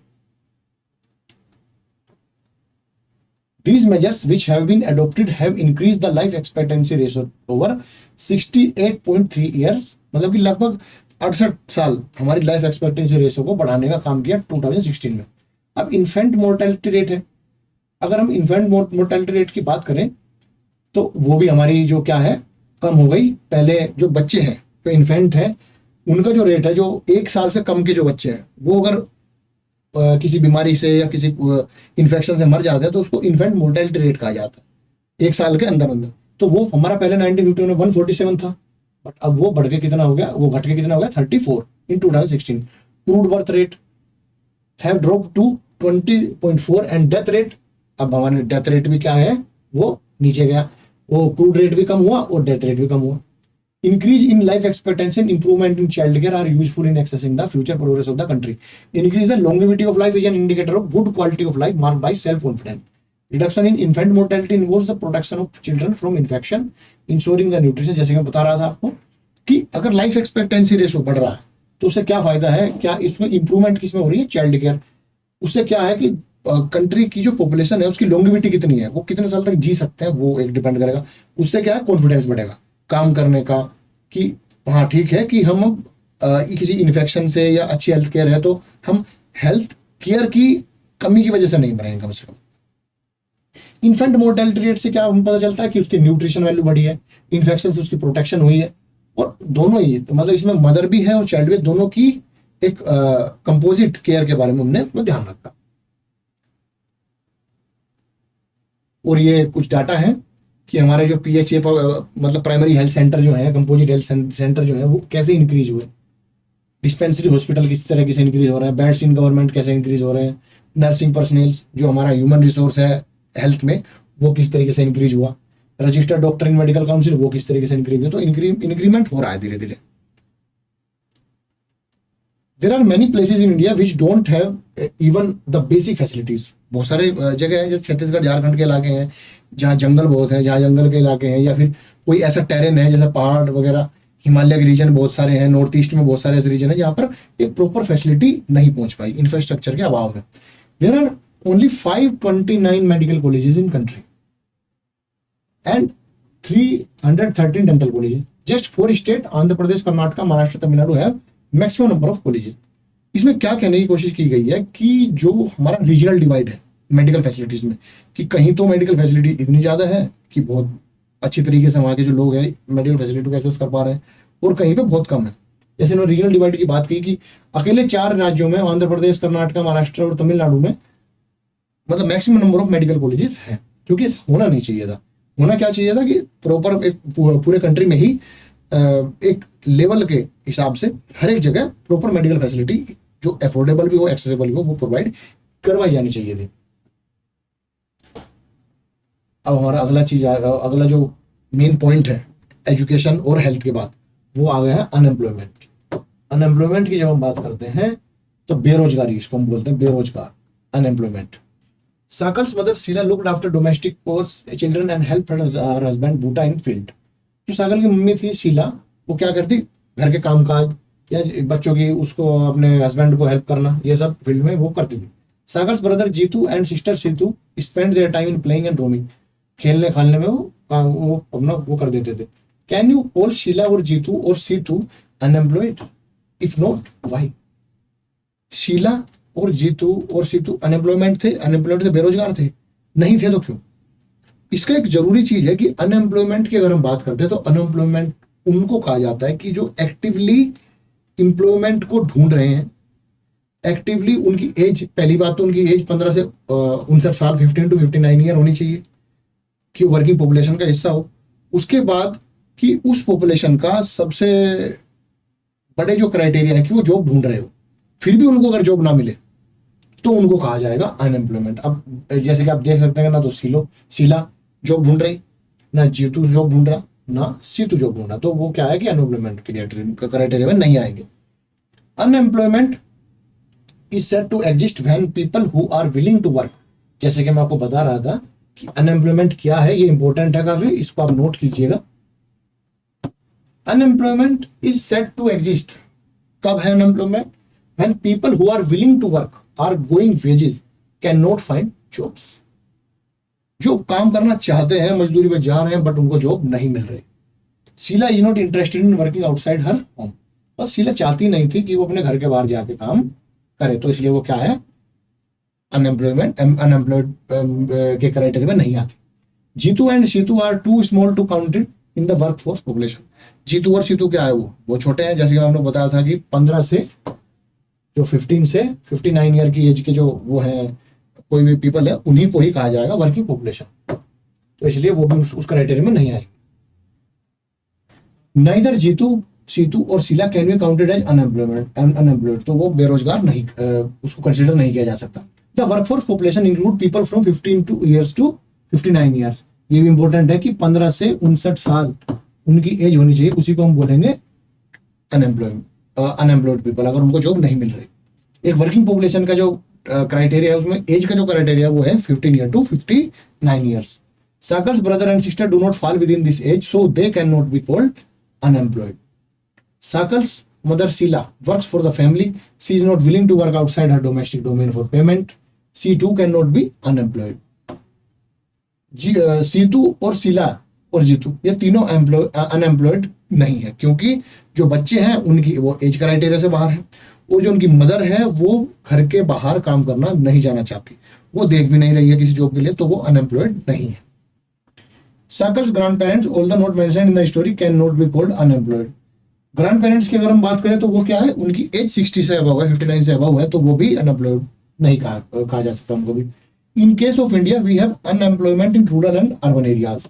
These measures which have been adopted have increased the life expectancy ratio over 68.3 years, मतलब कि लगभग 68 साल हमारी लाइफ एक्सपेक्टेंसी रेशो को बढ़ाने का काम किया 2016 में। अब इन्फेंट मोर्टेलिटी रेट है, अगर हम इन्फेंट मोर्टेलिटी रेट की बात करें तो वो भी हमारी जो क्या है, कम हो गई। पहले जो बच्चे हैं, जो इन्फेंट है, उनका जो रेट है, जो 1 साल से कम के जो बच्चे हैं, वो अगर किसी बीमारी से या किसी इन्फेक्शन से मर जाते हैं तो उसको इन्फेंट मोर्टेलिटी रेट कहा जाता है 1 साल के अंदर अंदर। तो वो हमारा पहले 1950 में 147 था, बट अब वो बढ़ के कितना हो गया, वो घट के कितना हो गया 34 in 2016। Crude birth rate have drop to 20.4 and death rate, अब हमारे डेथ रेट भी क्या है, वो नीचे गया। वो क्रूड रेट भी कम हुआ और डेथ रेट भी कम हुआ। Increase in life expectancy and improvement in child care are useful in assessing the future progress of the country. Increase the longevity of life is an indicator of good quality of life marked by self-confidence. Reduction in infant mortality involves the protection of children from infection, ensuring the nutrition. जैसे मैं बता रहा था आपको कि अगर life expectancy ratio बढ़ रहा है तो उससे क्या फायदा है, क्या इसमें इंप्रूवमेंट किसमें हो रही है, चाइल्ड केयर। उससे क्या है कि कंट्री की जो पॉपुलेशन है उसकी लॉन्गेविटी कितनी है, वो कितने साल तक जी सकते हैं, वो एक डिपेंड करेगा। उससे क्या है, कॉन्फिडेंस बढ़ेगा काम करने का, कि हाँ ठीक है कि हम किसी इन्फेक्शन से या अच्छी हेल्थ केयर है तो हम हेल्थ केयर की कमी की वजह से नहीं मरेंगे कम से कम। इन्फेंट मोर्टेलिटी रेट से क्या हमें पता चलता है कि उसकी न्यूट्रिशन वैल्यू बढ़ी है, इन्फेक्शन से उसकी प्रोटेक्शन हुई है, और दोनों ही तो मतलब इसमें मदर भी है और चाइल्ड भी, दोनों की एक कंपोजिट केयर के बारे में हमने उसमें ध्यान रखा। और ये कुछ डाटा है कि हमारे जो PHA मतलब प्राइमरी हेल्थ सेंटर जो है, कंपोजिट हेल्थ सेंटर जो है, वो कैसे इंक्रीज हुए, डिस्पेंसरी हॉस्पिटल किस तरह से इंक्रीज हो रहे हैं, बेड्स इन गवर्नमेंट कैसे इंक्रीज हो रहे हैं, नर्सिंग पर्सनल जो हमारा ह्यूमन रिसोर्स है हेल्थ में वो किस तरीके से इंक्रीज हुआ, रजिस्टर्ड डॉक्टर इन मेडिकल काउंसिल वो किस तरीके से इंक्रीज हुआ। तो इंक्रीमेंट हो रहा है धीरे धीरे। There are many places in India which don't have even the basic facilities. बहुत सारे जगह हैं जैसे छत्तीसगढ़ झारखंड के इलाके हैं जहाँ जंगल बहुत है, जहाँ जंगल के इलाके हैं, या फिर कोई ऐसा टेरेन है जैसे पहाड़ वगैरह, हिमालय के रीजन बहुत सारे हैं, नॉर्थ ईस्ट में बहुत सारे ऐसे रीजन है जहाँ पर एक प्रॉपर फैसिलिटी नहीं पहुंच पाई इंफ्रास्ट्रक्चर के अभाव में। There are only 529 medical colleges in country and 313 dental colleges. Just 4 state Andhra Pradesh, Karnataka, Maharashtra, Tamil Nadu have maximum number of colleges. इसमें क्या कहने की कोशिश की गई है कि जो हमारा रीजनल डिवाइड है मेडिकल फैसिलिटीज में, कि कहीं तो मेडिकल फैसिलिटी इतनी ज़्यादा है कि बहुत अच्छी तरीके से वहाँ के जो लोग हैं मेडिकल फैसिलिटी को एक्सेस कर पा रहे हैं, और कहीं पे बहुत कम है। जैसे उन्होंने रीजनल डिवाइड की बात की कि अकेले 4 राज्यों में, आंध्र प्रदेश, कर्नाटक, महाराष्ट्र और तमिलनाडु में, मतलब maximum number of medical colleges है, जो कि होना नहीं चाहिए था। होना क्या चाहिए था कि प्रॉपर एक पूरे कंट्री में ही एक लेवल के हिसाब से हर एक जगह प्रॉपर मेडिकल फैसिलिटी जो अफोर्डेबल भी हो, एक्सेसिबल भी हो, वो प्रोवाइड करवाई जानी चाहिए थी। अब हमारा अगला जो मेन पॉइंट है एजुकेशन और हेल्थ के बाद, वो आ गया है अनएम्प्लॉयमेंट। अनएम्प्लॉयमेंट की जब हम बात करते हैं तो बेरोजगारी, इसको हम बोलते हैं बेरोजगार, unemployment. Sakal's mother Sheila looked after domestic chores, children and helped her husband Bhuta in field. जो सागल की मम्मी थी शीला, वो क्या करती, घर के काम काज या बच्चों की, उसको अपने हस्बैंड को हेल्प करना, ये सब फील्ड में वो करती थी। Sakal's brother Jeetu and sister Seetu spend their time in playing and roaming. खेलने खालने में वो अपना वो कर देते थे। कैन यू कॉल शीला और जीतू और Seetu unemployed? If not why? Sheela और जीतू और सीतू अनएम्प्लॉयमेंट थे, बेरोजगार थे? नहीं थे तो क्यों? इसका एक जरूरी चीज है कि अनएम्प्लॉयमेंट की अगर हम बात करते हैं तो अनएम्प्लॉयमेंट उनको कहा जाता है कि जो एक्टिवली एम्प्लॉयमेंट को ढूंढ रहे हैं, एक्टिवली उनकी एज, पहली बात तो उनकी एज 15 से 59 साल, 15 to 59 ईयर होनी चाहिए कि वर्किंग पॉपुलेशन का हिस्सा हो। उसके बाद कि उस पॉपुलेशन का सबसे बड़े जो क्राइटेरिया है कि वो जॉब ढूंढ रहे हो, फिर भी उनको अगर जॉब ना मिले तो उनको कहा जाएगा अनएम्प्लॉयमेंट। अब जैसे कि आप देख सकते हैं ना, तो शीला जॉब ढूंढ रही, ना जीतू जॉब ढूंढ रहा, ना सीतू जॉब ढूंढ रहा, तो वो क्या है कि अनएम्प्लॉयमेंट के क्राइटेरिया में नहीं आएंगे। Unemployment is said to exist when people who are willing to work. जैसे कि मैं आपको बता रहा था कि अनएम्प्लॉयमेंट क्या है, ये इंपॉर्टेंट है काफी, इसको आप नोट कीजिएगा। Unemployment is said to exist, कब है unemployment? When people who are willing to work are going wages can not find jobs. जो काम करना चाहते हैं, मजदूरी पे जा रहे हैं, बट उनको जॉब नहीं मिल रही। Sheela is not interested in working outside her home. और शीला चाहती नहीं थी कि वो अपने घर के बाहर जाके काम करे, तो इसलिए वो क्या है, अनएम्प्लॉयड के क्राइटेरिया में नहीं आती। Jeetu and Seetu are too small to counted in the work force population. Jeetu और सीतू क्या है, वो छोटे हैं। जैसे कि हमने बताया था कि 15 से जो 15 से 59 ईयर की एज के जो वो है, कोई भी पीपल है, उन्हीं को ही कहा जाएगा वर्किंग पॉपुलेशन, तो इसलिए वो भी उस क्राइटेरिया में नहीं आएंगे। नाइदर जीतू, सीतू और Sheela can be counted as unemployed, तो वो बेरोजगार नहीं, उसको कंसिडर नहीं किया जा सकता। The workforce population include people from 15 years to 59 years. ये भी इंपॉर्टेंट है कि 15 से 59 साल उनकी एज होनी चाहिए, उसी को हम बोलेंगे अनएम्प्लॉयड पीपल, अगर उनको जॉब नहीं मिल रही। एक वर्किंग पॉपुलेशन का जो क्राइटेरिया है, उसमें एज का जो क्राइटेरिया वो है 15 year to 59 years. Sakal's brother and sister do not fall within this age, so they cannot be called unemployed. Sakal's mother Sheila works for the family. She is not willing to work outside her domestic domain for payment. She too cannot be unemployed. Situ और शीला और जीतू ये तीनों unemployed नहीं है, क्योंकि जो बच्चे हैं उनकी वो एज क्राइटेरिया से बाहर है, और जो उनकी मदर है वो घर के बाहर काम करना नहीं जाना चाहती, वो देख भी नहीं रही है किसी जॉब के लिए, तो वो अनएम्प्लॉयड नहीं है। Sakal's grandparents, although not mentioned in the story, cannot be called unemployed. Grand parents की अगर हम बात करें तो वो क्या है, उनकी एज 60 से अबव है, 59 से अबव है, तो वो भी अनएम्प्लॉयड नहीं कहा जा सकता उनको भी। In case of India we have unemployment in rural and urban areas,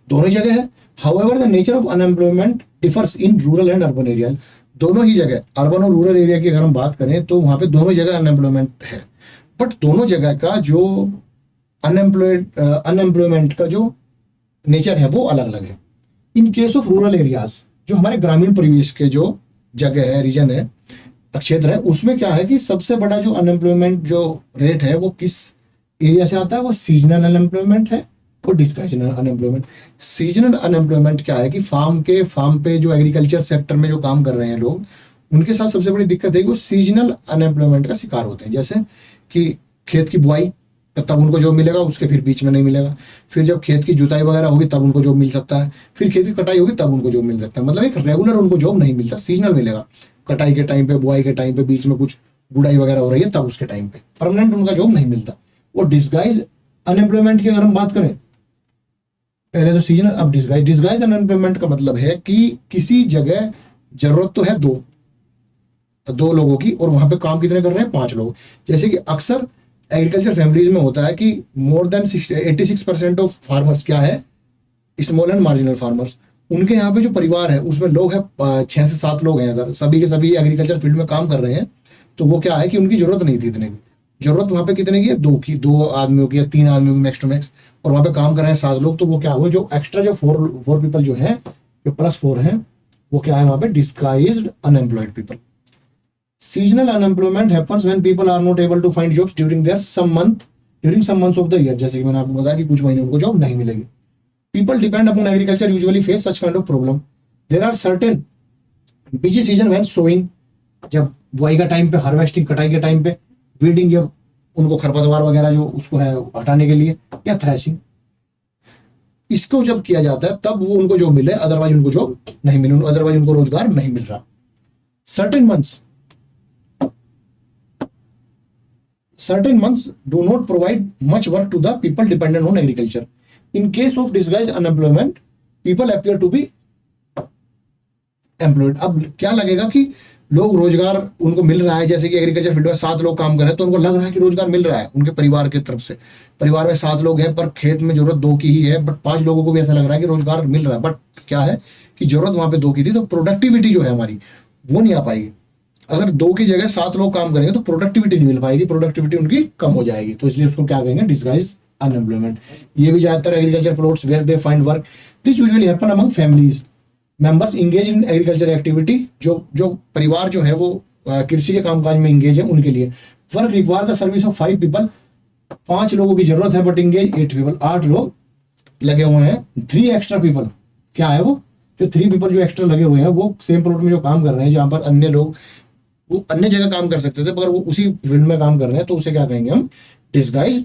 दोनों जगह है। However the nature of unemployment differs in rural and urban areas, दोनों ही जगह अर्बन और रूरल एरिया की अगर हम बात करें तो वहां पे दोनों जगह अनएम्प्लॉयमेंट है, बट दोनों जगह का जो अनएम्प्लॉयमेंट का जो नेचर है वो अलग अलग है। इन केस ऑफ रूरल एरियाज, जो हमारे ग्रामीण परिवेश के जो जगह है, रीजन है, क्षेत्र है, उसमें क्या है कि सबसे बड़ा जो अनएम्प्लॉयमेंट जो रेट है वो किस एरिया से आता है, वो सीजनल अनएम्प्लॉयमेंट है, वो डिस्गाइज अनएम्प्लॉयमेंट। सीजनल अनएम्प्लॉयमेंट क्या है कि फार्म पे जो एग्रीकल्चर सेक्टर में जो काम कर रहे हैं लोग, उनके साथ सबसे बड़ी दिक्कत है कि वो सीजनल अनएम्प्लॉयमेंट का शिकार होते हैं। जैसे कि खेत की बुआई तब उनको जॉब मिलेगा, उसके फिर बीच में नहीं मिलेगा। फिर जब खेत की जुताई वगैरह होगी तब उनको जॉब मिल सकता है। फिर खेत की कटाई होगी तब उनको जॉब मिल सकता है। मतलब एक रेगुलर उनको जॉब नहीं मिलता, सीजनल मिलेगा। कटाई के टाइम पे, बुआई के टाइम पे, बीच में कुछ गुड़ाई वगैरह हो रही है तब उसके टाइम पे परमानेंट उनका जॉब नहीं मिलता। वो डिस्गाइज अनएम्प्लॉयमेंट की अगर हम बात करें, पहले तो सीजनल, अब डिस्गाइज अनएम्प्लॉयमेंट का मतलब है कि किसी जगह जरूरत तो है दो लोगों की, और वहां पे काम कितने कर रहे हैं, 5 लोग। जैसे कि अक्सर एग्रीकल्चर फैमिलीज में होता है कि मोर देन 86% ऑफ फार्मर्स क्या है, स्मॉल एंड मार्जिनल फार्मर्स। उनके यहाँ पे जो परिवार है उसमें लोग हैं 6 से 7 लोग हैं। अगर सभी के सभी एग्रीकल्चर फील्ड में काम कर रहे हैं तो वो क्या है कि उनकी जरूरत नहीं थी इतने की। जरूरत वहां पे कितने की है, 2 आदमियों की या 3 आदमियों की मैक्स टू मैक्स, और वहां पे काम कर रहे हैं 7 लोग। तो वो क्या हुआ, जो एक्स्ट्रा जो 4 पीपल जो है, जो +4 है, वो क्या है वहां पे, disguised unemployed people. Seasonal unemployment happens when people are not able to find jobs during some months of the year. जैसे कि मैंने आपको बताया कि कुछ महीने उनको जॉब नहीं मिलेगी। People depend upon agriculture usually face such kind of problem. There are certain busy season when sowing, जब बुआई का टाइम पे, हार्वेस्टिंग कटाई के टाइम पे, वीडिंग जब उनको खरपतवार वगैरह जो उसको है हटाने के लिए, या थ्रेशिंग, इसको जब किया जाता है तब वो उनको जॉब मिले, अदरवाइज उनको जॉब नहीं मिले, अदरवाइज उनको रोजगार नहीं मिल रहा। Certain months do not provide much work to the people dependent on agriculture. In case of disguised unemployment, people appear to be employed. अब क्या लगेगा कि लोग रोजगार उनको मिल रहा है, जैसे कि एग्रीकल्चर फील्ड में 7 लोग काम कर रहे हैं तो उनको लग रहा है कि रोजगार मिल रहा है उनके परिवार की तरफ से। परिवार में 7 लोग हैं पर खेत में जरूरत 2 की ही है, बट 5 लोगों को भी ऐसा लग रहा है कि रोजगार मिल रहा है। बट क्या है कि जरूरत वहां पे 2 की थी, तो प्रोडक्टिविटी जो है हमारी वो नहीं आ पाएगी। अगर 2 की जगह 7 लोग काम करेंगे तो प्रोडक्टिविटी नहीं मिल पाएगी, प्रोडक्टिविटी उनकी कम हो जाएगी। तो इसलिए उसको क्या कहेंगे, डिस्गाइज अनएम्प्लॉयमेंट। ये भी ज्यादातर agriculture plots where they find work, this usually happen among families members engage in agriculture activity. जो परिवार जो है वो कृषि के कामकाज में इंगेज है, उनके लिए work require the service of 5 people. 5 लोगों की जरूरत है बट इंगेज 8 पीपल, 8 लोग लगे हुए हैं। 3 एक्स्ट्रा पीपल, क्या है वो, जो 3 पीपल जो एक्स्ट्रा लगे हुए हैं वो सेम प्लॉट में जो काम कर रहे हैं, जहां पर अन्य लोग वो अन्य जगह काम कर सकते थे मगर वो उसी फील्ड में काम कर रहे हैं, तो उसे क्या कहेंगे हम, disguise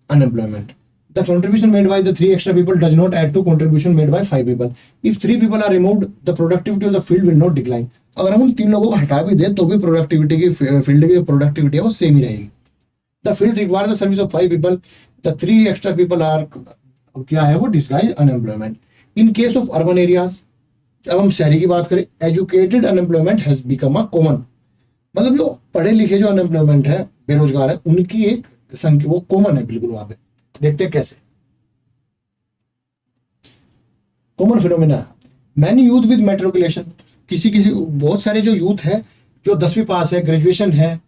unemployment. The contribution made by the 3 extra people does not add to contribution made by 5 people. If 3 people are removed the productivity of the field will not decline. अगर हम उन 3 लोगों को हटा भी दें तो भी प्रोडक्टिविटी की फील्ड की प्रोडक्टिविटी है वो सेम ही रहेगी। The field require the service of 5 people, the 3 extra people are, क्या है वो, disguise unemployment. In case of urban areas, अब हम शहरी की बात करें, educated unemployment has become a common. मतलब जो पढ़े लिखे जो अनएम्प्लॉयमेंट है, बेरोजगार है, उनकी एक संख्या वो कॉमन है बिल्कुल वहां पे। देखते हैं कैसे। Common phenomena, many youth with matriculation, किसी बहुत सारे जो यूथ है जो 10वीं पास है, ग्रेजुएशन है,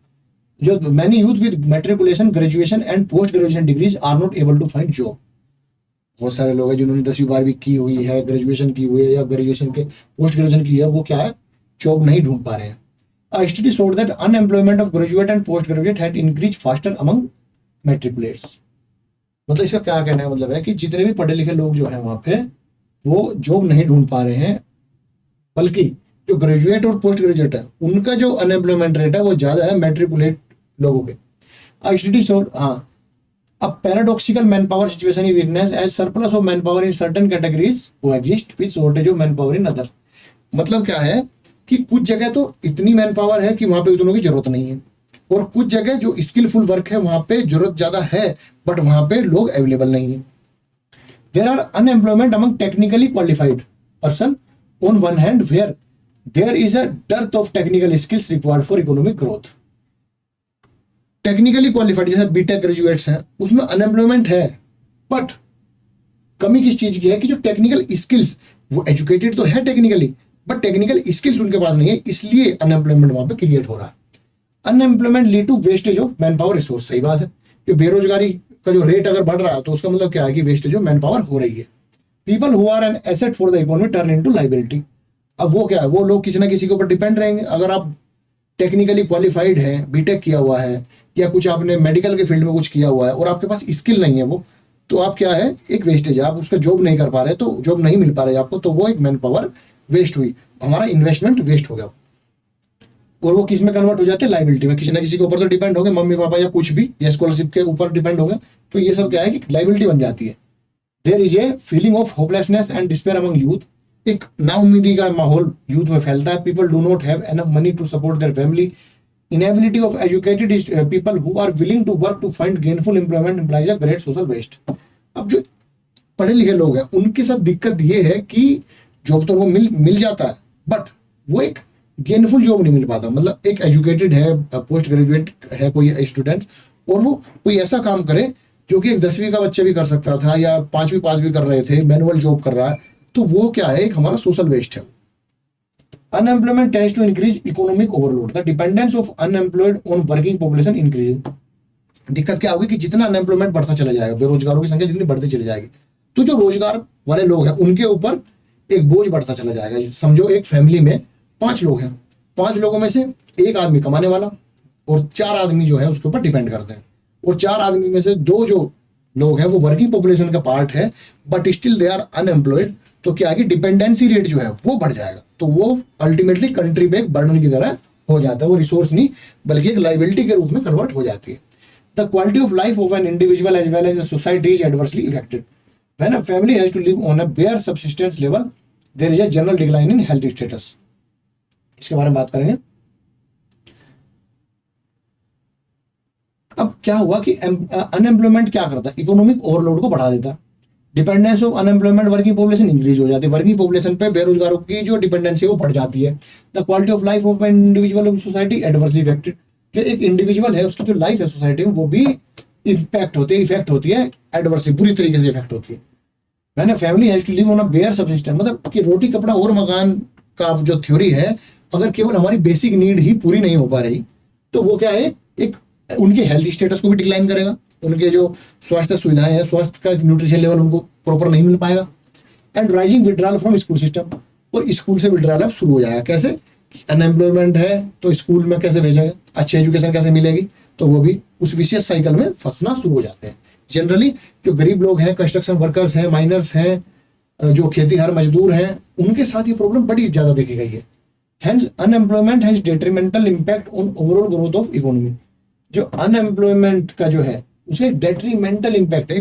जो many youth with matriculation, graduation and post graduation degrees are not able to find job. बहुत सारे लोग हैं जिन्होंने 10वीं 12वीं की हुई है, ग्रेजुएशन की हुई है या ग्रेजुएशन के पोस्ट ग्रेजुएशन की है, वो क्या है, जॉब नहीं ढूंढ पा रहे हैं। A study showed that unemployment of graduate and postgraduate had increased faster among matriculates. मतलब इसका क्या कहना है, मतलब है कि जितने भी पढ़े लिखे लोग जो हैं वहां पे वो जॉब नहीं ढूंढ पा रहे हैं, बल्कि जो ग्रेजुएट और पोस्ट ग्रेजुएट है उनका जो अनएम्प्लॉयमेंट रेट है वो ज्यादा है मैट्रिकुलेट लोगों के। A study showed, a paradoxical manpower situation is witnessed as surplus of manpower in certain categories coexist with shortage of manpower in other. मतलब क्या है कि कुछ जगह तो इतनी मैन पावर है कि वहां पे उतनों की जरूरत नहीं है, और कुछ जगह जो स्किलफुल वर्क है वहां पे जरूरत ज्यादा है बट वहां पे लोग अवेलेबल नहीं है। There are unemployment among technically qualified person on one hand where there is a dearth of technical skills required for economic growth. Technically qualified जैसे बीटेक ग्रेजुएट्स हैं उसमें अनएम्प्लॉयमेंट है, बट कमी किस चीज की है कि जो टेक्निकल स्किल्स, वो एजुकेटेड तो है टेक्निकली बट टेक्निकल स्किल्स उनके पास नहीं है, इसलिए अनएम्प्लॉयमेंट वहां पे क्रिएट हो रहा है। Unemployment lead to wastage of man power resource, सही बात है, कि बेरोजगारी का जो रेट अगर बढ़ रहा है तो उसका मतलब क्या है कि वेस्टेज ऑफ मैन पावर हो रही है। People who are an asset for the economy turn into liability. अब वो क्या है, वो लोग किसी ना किसी के ऊपर डिपेंड रहेंगे। अगर आप टेक्निकली क्वालिफाइड है, बीटेक किया हुआ है या कुछ आपने मेडिकल के फील्ड में कुछ किया हुआ है और आपके पास स्किल नहीं है वो, तो आप क्या है, एक वेस्टेज है, आप उसका जॉब नहीं कर पा रहे, तो जॉब नहीं मिल पा रही आपको, तो वो एक मैन पावर वेस्ट हुई, हमारा इन्वेस्टमेंट वेस्ट हो गया। और वो किस में कन्वर्ट हो जाते हैं, लाइबिलिटी में, किसी ना किसी के ऊपर तो डिपेंड हो गए, मम्मी पापा या कुछ भी, या स्कॉलरशिप के ऊपर डिपेंड हो गए, तो ये सब क्या है कि लाइबिलिटी बन जाती है। There is a feeling of hopelessness and despair among youth, एक नाउम्मीदी का माहौल यूथ में फैलता है। People do not have enough money to support their family, inability of educated people who are willing to work to find gainful employment implies a great social waste. अब जो पढ़े लिखे लोग हैं उनके साथ दिक्कत ये है कि जॉब तो उनको मिल जाता है, बट वो एक गेनफुल जॉब नहीं मिल पाता। मतलब एक एजुकेटेड है, पोस्ट ग्रेजुएट है कोई स्टूडेंट, और वो कोई ऐसा काम करे जो कि एक 10वीं का बच्चा भी कर सकता था, या 5वीं पास भी कर रहे थे, मैनुअल जॉब कर रहा है, तो वो क्या है, एक हमारा सोशल वेस्ट है। Unemployment tends to increase economic overload, the dependence of unemployed on working population increase. दिक्कत क्या होगी कि जितना अनएम्प्लॉयमेंट बढ़ता चला जाएगा, बेरोजगारों की संख्या जितनी बढ़ती चली जाएगी, तो जो रोजगार वाले लोग हैं उनके ऊपर एक बोझ बढ़ता चला जाएगा। समझो एक फैमिली में 5 लोग हैं, 5 लोगों में से एक आदमी कमाने वाला और 4 आदमी जो है उसके ऊपर डिपेंड करते हैं, और 4 आदमी में से 2 जो लोग हैं वो वर्किंग पॉपुलेशन का पार्ट है, but still they are unemployed, तो क्या है कि डिपेंडेंसी रेट जो है वो बढ़ जाएगा, तो वो अल्टीमेटली कंट्री पे एक बर्डन की तरह हो जाता है, वो रिसोर्स नहीं बल्कि एक लाइबिलिटी के रूप में कन्वर्ट हो जाती है। The quality of life of an individual as well as a society is adversely affected when a family has to live on a bare subsistence level, there is a general decline in health status. इसके बारे में बात करेंगे। अब क्या हुआ कि unemployment क्या करता है, इकोनॉमिक ओवरलोड को बढ़ा देता। Dependence of unemployment working population increase हो जाती है, वर्किंग पॉपुलेशन पे बेरोजगारों की जो डिपेंडेंसी है वो बढ़ जाती है। The quality of life of an individual of society adversely affected, जो एक इंडिविजुअल है उसकी जो लाइफ है सोसाइटी में वो भी इम्पैक्ट होती है, इफेक्ट होती है, एडवर्सली बुरी तरीके से इफेक्ट होती है। मैंने family has to live on a bare subsistence, मतलब कि रोटी कपड़ा और मकान का जो थ्योरी है, अगर केवल हमारी बेसिक नीड ही पूरी नहीं हो पा रही, तो वो क्या है, एक उनके हेल्थ स्टेटस को भी डिक्लाइन करेगा, उनके जो स्वास्थ्य सुविधाएं हैं, स्वास्थ्य का न्यूट्रिशन लेवल उनको प्रॉपर नहीं मिल पाएगा। And rising withdrawal from school system, और स्कूल से विड्रॉल अब शुरू हो जाएगा। कैसे, अनएम्प्लॉयमेंट है तो स्कूल में कैसे भेजेंगे, अच्छी एजुकेशन कैसे मिलेगी, तो वो भी उस विशेष साइकिल में फंसना शुरू हो जाते हैं। जनरली जो गरीब लोग हैं, कंस्ट्रक्शन वर्कर्स हैं, माइनर्स हैं, जो खेतीहर मजदूर हैं, उनके साथ ये प्रॉब्लम बड़ी ज्यादा देखी गई है। Hence, unemployment has detrimental impact on overall growth of economy. जो अनएम्प्लॉयमेंट का जो है उसे डेट्रीमेंटल इम्पैक्ट है,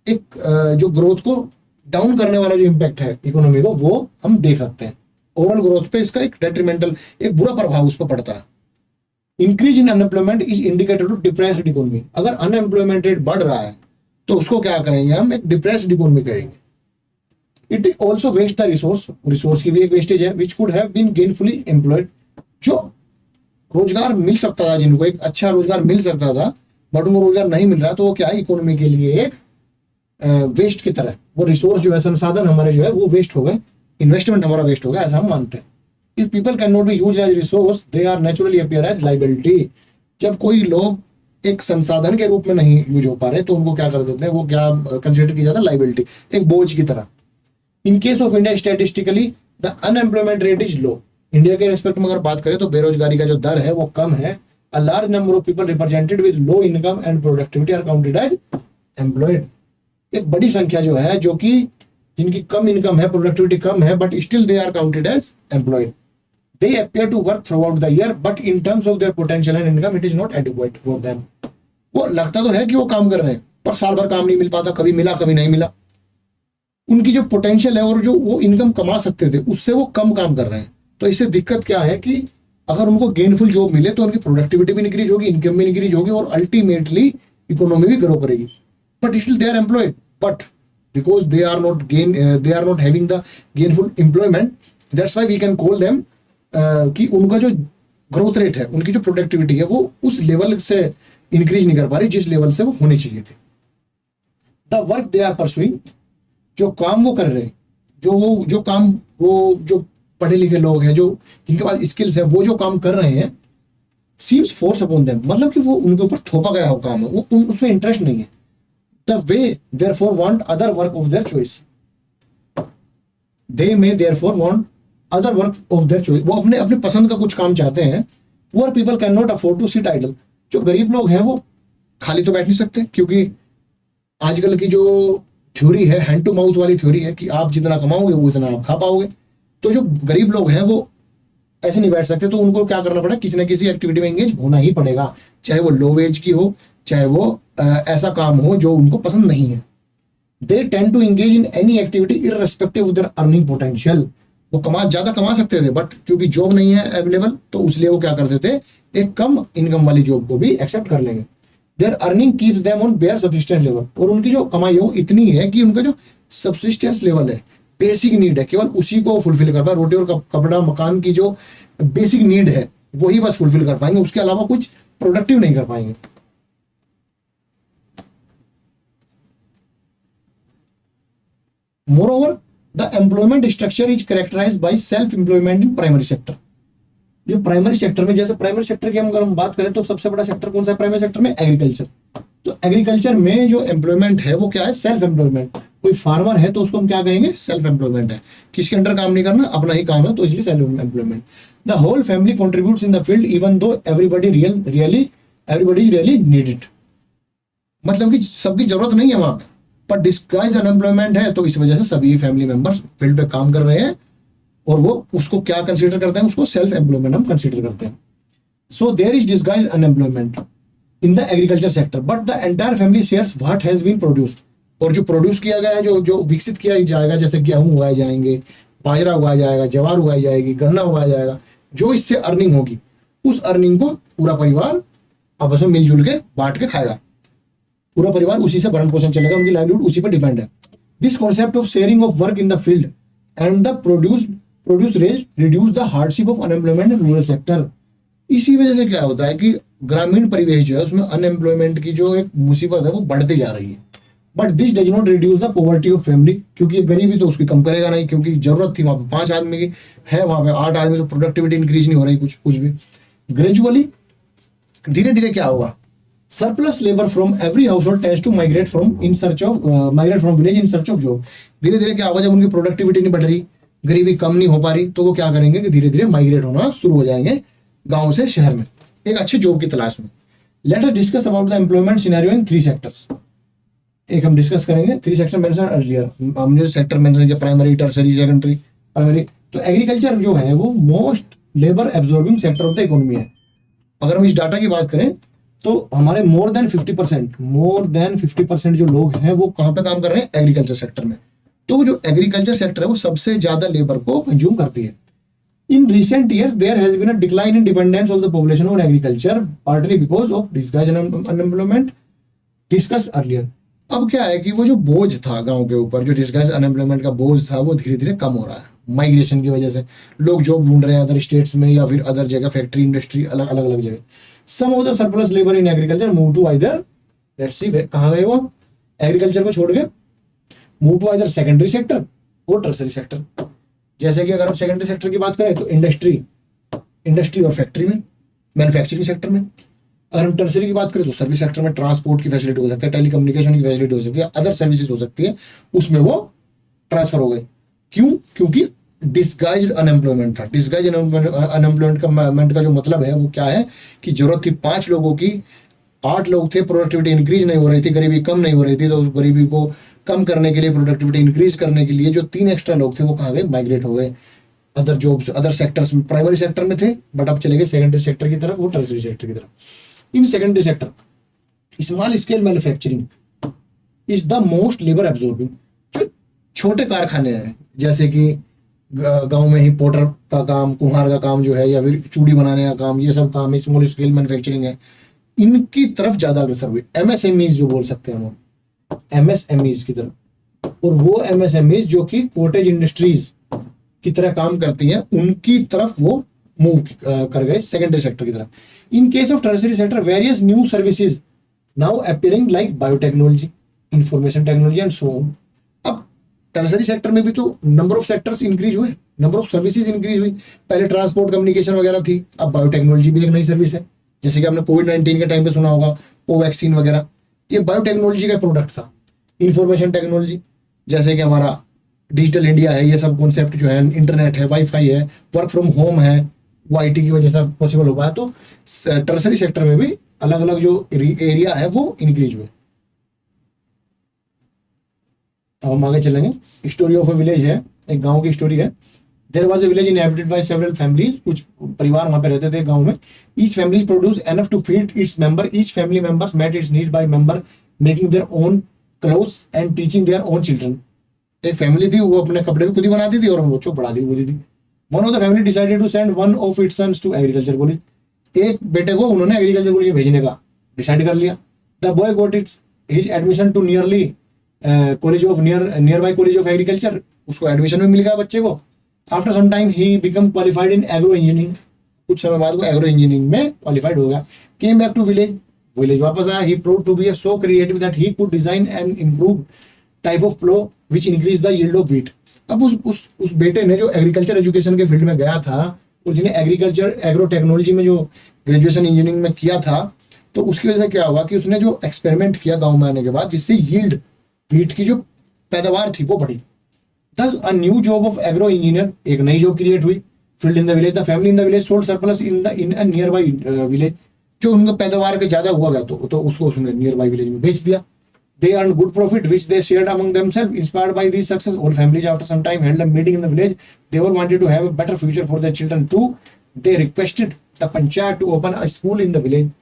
एक जो ग्रोथ को डाउन करने वाला जो इम्पैक्ट है इकोनॉमी को, वो हम देख सकते हैं। ओवरऑल ग्रोथ पे इसका एक डेट्रीमेंटल, एक बुरा प्रभाव उस पर पड़ता है। Increase in unemployment is indicator to depressed economy, अगर अनएम्प्लॉयमेंट रेट बढ़ रहा है तो उसको क्या कहेंगे हम, एक डिप्रेस्ड इकोनॉमी कहेंगे। It also waste the resource, resource की भी एक वेस्टेज है, which could have been gainfully employed, जो रोजगार मिल सकता था, जिनको एक अच्छा रोजगार मिल सकता था, बट उनको रोजगार नहीं मिल रहा, तो वो क्या है, इकोनॉमी के लिए एक वेस्ट की तरह, वो रिसोर्स जो है, संसाधन हमारे जो है वो वेस्ट हो गए, इन्वेस्टमेंट हमारा वेस्ट हो गया, ऐसा हम मानते हैं। If people can not be use as resource they are naturally appear as liability, जब कोई लोग एक संसाधन के रूप में नहीं यूज हो पा रहे तो उनको क्या कर देते हैं, वो क्या कंसिडर किया जाता है, लाइबिलिटी, एक बोझ की तरह। इन case of India statistically the unemployment rate is low, India के रेस्पेक्ट में अगर बात करें तो बेरोजगारी का जो दर है वो कम है। A large number of people represented with low income and productivity are counted as employed, एक बड़ी संख्या जो है, जो कि जिनकी कम इनकम है, प्रोडक्टिविटी कम है, but still they are counted as employed. They appear to work throughout the year but in terms of their potential and income it is not adequate for them, वो लगता तो है कि वो काम कर रहे हैं पर साल भर काम नहीं मिल पाता, कभी मिला कभी नहीं मिला। उनकी जो पोटेंशियल है और जो वो इनकम कमा सकते थे उससे वो कम काम कर रहे हैं। तो इससे दिक्कत क्या है कि अगर उनको गेनफुल जॉब मिले तो उनकी प्रोडक्टिविटी भी इंक्रीज होगी, इनकम भी इंक्रीज होगी, और अल्टीमेटली इकोनॉमी भी ग्रो करेगी। But still they are employed, but because they are not having the gainful employment, that's why we can call them कि उनका जो ग्रोथ रेट है, उनकी जो प्रोडक्टिविटी है, वो उस लेवल से इंक्रीज नहीं कर पा रही जिस लेवल से वो होनी चाहिए थी। The work they are pursuing, जो काम वो कर रहे हैं, जो काम वो जो पढ़े लिखे लोग हैं, जो जिनके पास स्किल्स है, वो जो काम कर रहे हैं, सीम्स फोर्स अपॉन देम, मतलब कि वो उनके ऊपर थोपा गया हो काम है, वो उसमें इंटरेस्ट नहीं है। The way therefore want other work of their choice, they may therefore want other work of their choice, वो अपने अपने पसंद का कुछ काम चाहते हैं। Poor people can not afford to sit idle, जो गरीब लोग हैं वो खाली तो बैठ नहीं सकते, क्योंकि आजकल की जो थ्योरी है, हैंड टू माउथ वाली थ्योरी है कि आप जितना कमाओगे वो उतना आप खा पाओगे। तो जो गरीब लोग हैं वो ऐसे नहीं बैठ सकते, तो उनको क्या करना पड़ेगा, किसी ना किसी एक्टिविटी में एंगेज होना ही पड़ेगा, चाहे वो लो वेज की हो, चाहे वो ऐसा काम हो जो उनको पसंद नहीं है। They tend to engage in any activity irrespective of their earning potential. वो ज्यादा कमा सकते थे, बट क्योंकि जॉब नहीं है अवेलेबल, तो इसलिए वो क्या करते थे, एक कम इनकम वाली जॉब को भी एक्सेप्ट कर लेंगे। Their earning keeps them on bare subsistence level, और उनकी जो कमाई है वो इतनी है कि उनका जो सब्सिस्टेंस लेवल है, बेसिक नीड है, केवल उसी को फुलफिल कर पाए। रोटी और कपड़ा मकान की जो बेसिक नीड है वही बस फुलफिल कर पाएंगे, उसके अलावा कुछ प्रोडक्टिव नहीं कर पाएंगे। Moreover, the employment structure is characterized by self-employment in primary sector। जो प्राइमरी सेक्टर में, जैसे प्राइमरी सेक्टर की अगर हम बात करें तो सबसे बड़ा सेक्टर कौन सा है प्राइमरी सेक्टर में, एग्रीकल्चर। तो एग्रीकल्चर में जो एम्प्लॉयमेंट है वो क्या है, सेल्फ एम्प्लॉयमेंट। कोई फार्मर है तो उसको हम क्या कहेंगे, सेल्फ एम्प्लॉयमेंट है, किसके अंडर काम नहीं करना, अपना ही काम है, तो इसलिए self employment. The whole family contributes in the field even though everybody really need it. मतलब कि सबकी जरूरत नहीं है वहां पे, पर डिस्गाइज अनएम्प्लॉयमेंट है, तो इस वजह से सभी फैमिली मेंबर्स फील्ड पे काम कर रहे हैं, और वो उसको क्या कंसीडर करते हैं, उसको सेल्फ एम्प्लॉयमेंट हम कंसीडर करते हैं। So there is disguise unemployment in the agriculture sector, but the entire family shares what has been produced. और जो प्रोड्यूस किया गया है, जो विकसित किया जाएगा, जैसे गेहूं उगाए जाएंगे, बाजरा उगाया जाएगा, ज्वार उगाई जाएगी, गन्ना उगाया जाएगा, जो इससे अर्निंग होगी, उस अर्निंग को पूरा परिवार आपस में मिलजुल के बांट के खाएगा। पूरा परिवार उसी से भरण पोषण चलेगा, उनकी लाइवलीहुड उसी पर डिपेंड है। This concept of sharing of work in the field and the produce raise reduce the hardship of unemployment in rural sector. इसी वजह से क्या होता है कि ग्रामीण परिवेश जो है उसमें अनएम्प्लॉयमेंट की जो एक मुसीबत है वो बढ़ती जा रही है। But this does not reduce the poverty of family, क्योंकि गरीबी तो उसकी कम करेगा नहीं, क्योंकि जरूरत थी वहां पे 5 आदमी की, है वहां पे 8 आदमी, तो प्रोडक्टिविटी इंक्रीज नहीं हो रही कुछ भी। ग्रेजुअली धीरे धीरे क्या होगा, surplus labour from every household tends to migrate from village in search of job. धीरे धीरे क्या होगा, जब उनकी प्रोडक्टिविटी नहीं बढ़ रही, गरीबी कम नहीं हो पा रही, तो वो क्या करेंगे कि धीरे धीरे माइग्रेट होना शुरू हो जाएंगे गांव से शहर में, एक अच्छे जॉब की तलाश में। Let us discuss about the employment scenario in 3 sectors. एक हम डिस्कस करेंगे 3 सेक्टर मेंशन अर्लियर, हमने जो सेक्टर मेंशन किया प्राइमरी, टर्सरी, सेकेंडरी, प्राइमरी। तो एग्रीकल्चर जो है वो most labour absorbing sector of the economy है। अगर हम इस डाटा की बात करें तो हमारे मोर देन 50% जो लोग हैं वो कहां पे काम कर रहे हैं, एग्रीकल्चर सेक्टर में। तो जो एग्रीकल्चर सेक्टर है वो सबसे ज्यादा लेबर को कंज्यूम करती है। In recent years there has been a decline in dependence of the population on agriculture, partly because of disguise unemployment discussed earlier. अब क्या है कि वो जो बोझ था गांव के ऊपर, जो डिस्गाइज अनएम्प्लॉयमेंट का बोझ था, वो धीरे धीरे कम हो रहा है माइग्रेशन की वजह से। लोग जॉब ढूंढ रहे हैं अदर स्टेट्स में या फिर अदर जगह, फैक्ट्री इंडस्ट्री, अलग अलग जगह। Some of the surplus labour in agriculture move to either, let's see कहां गए वो, एग्रीकल्चर को छोड़ के move to either secondary sector और टर्सरी सेक्टर। जैसे कि अगर हम सेकेंडरी सेक्टर की बात करें तो इंडस्ट्री और फैक्ट्री में, मैन्युफैक्चरिंग सेक्टर में। अगर हम टर्सरी की बात करें तो सर्विस सेक्टर में ट्रांसपोर्ट की फैसिलिटी हो सकती है, टेलीकम्युनिकेशन की फैसिलिटी हो सकती है, अदर सर्विसेज हो सकती है, उसमें वो ट्रांसफर हो गए। क्यों? क्योंकि डिस्गाइज्ड अनएम्प्लॉयमेंट था। डिस्गाइज्ड अनएम्प्लॉयमेंट का जो मतलब है वो क्या है कि जरूरत थी 5 लोगों की, 8 लोग थे, प्रोडक्टिविटी इंक्रीज नहीं हो रही थी, गरीबी कम नहीं हो रही थी, तो उस गरीबी को कम करने के लिए, प्रोडक्टिविटी इंक्रीज करने के लिए जो 3 एक्स्ट्रा लोग थे वो कहाँ गए, माइग्रेट हो गए अदर जॉब्स, अदर सेक्टर्स में। प्राइमरी सेक्टर में थे बट अब चले गए सेकेंडरी सेक्टर की तरफ और टर्सरी सेक्टर की तरफ। In secondary sector small scale manufacturing is the most labour absorbing. जो छोटे कारखाने हैं, जैसे कि गांव में ही पोटर का काम, कुम्हार का काम जो है, या फिर चूड़ी बनाने का काम, ये सब काम स्मॉल स्केल मैन्युफैक्चरिंग है, इनकी तरफ ज्यादा अग्रसर हुई। एमएसएमईज जो बोल सकते हैं हम, एमएसएमईज की तरफ। और वो एमएसएमईज जो कि कॉटेज इंडस्ट्रीज की तरह काम करती हैं, उनकी तरफ वो मूव कर गए सेकेंडरी सेक्टर की तरफ। इन case of tertiary sector various new services now appearing like biotechnology, information technology and so on. अब टर्सरी सेक्टर में भी तो नंबर ऑफ सेक्टर्स इंक्रीज हुए, नंबर ऑफ सर्विसेज इंक्रीज हुई। पहले ट्रांसपोर्ट कम्युनिकेशन वगैरह थी, अब बायोटेक्नोलॉजी भी एक नई सर्विस है। जैसे कि आपने कोविड-19 के टाइम पे सुना होगा कोवैक्सीन वगैरह, ये बायोटेक्नोलॉजी का प्रोडक्ट था। इंफॉर्मेशन टेक्नोलॉजी जैसे कि हमारा डिजिटल इंडिया है, ये सब कॉन्सेप्ट जो है, इंटरनेट है, वाईफाई है, वर्क फ्रॉम होम है, वो आईटी की वजह से पॉसिबल हो पाया। तो टर्सरी सेक्टर में भी अलग अलग जो एरिया है वो इंक्रीज हुए। अब हम आगे चलेंगे। स्टोरी ऑफ ए विलेज है, एक गांव की स्टोरी है। There was a village inhabited by several families, कुछ परिवार वहां पे रहते थे गांव में। Each family produce enough to feed its member, each family members met its need by member making their own clothes and teaching their own children. एक family थी, वो अपने कपड़े भी खुद ही बनाती थी और हम बच्चों को पढ़ाती भी थी। One of the family decided to send one of its sons to agriculture college. एक बेटे को उन्होंने एग्रीकल्चर कॉलेज भेजने का डिसाइड कर लिया। The boy got its his admission to nearly college of nearby college of agriculture, उसको admission भी मिल गया बच्चे को। After some time he become qualified in agro engineering, कुछ समय बाद वो एग्रो इंजीनियरिंग में क्वालिफाइड हो गया। Came back to village, village वापस आया। He proved to be so creative that he could design and improve type of plough which increase the yield of wheat. अब उस बेटे ने जो एग्रीकल्चर एजुकेशन के फील्ड में गया था, उसने एग्रीकल्चर एग्रो टेक्नोलॉजी में जो ग्रेजुएशन इंजीनियरिंग में किया था, तो उसकी वजह से क्या हुआ कि उसने जो एक्सपेरिमेंट किया गांव में आने के बाद, जिससे यील्ड व्हीट की जो पैदावार थी वो बढ़ी। Thus a new job of agro engineer, एक नई जॉब क्रिएट हुई। Field in the village, the family in the village sold surplus in a near by village, जो उनका पैदावार के ज्यादा हुआ गया तो उसको उसने नियर बाई विलेज में बेच दिया। They earned good profit which they shared among themselves. Inspired by this success, all families after some time held a meeting in the village. They all wanted to have a better future for their children too. They requested the panchayat to open a school in the village.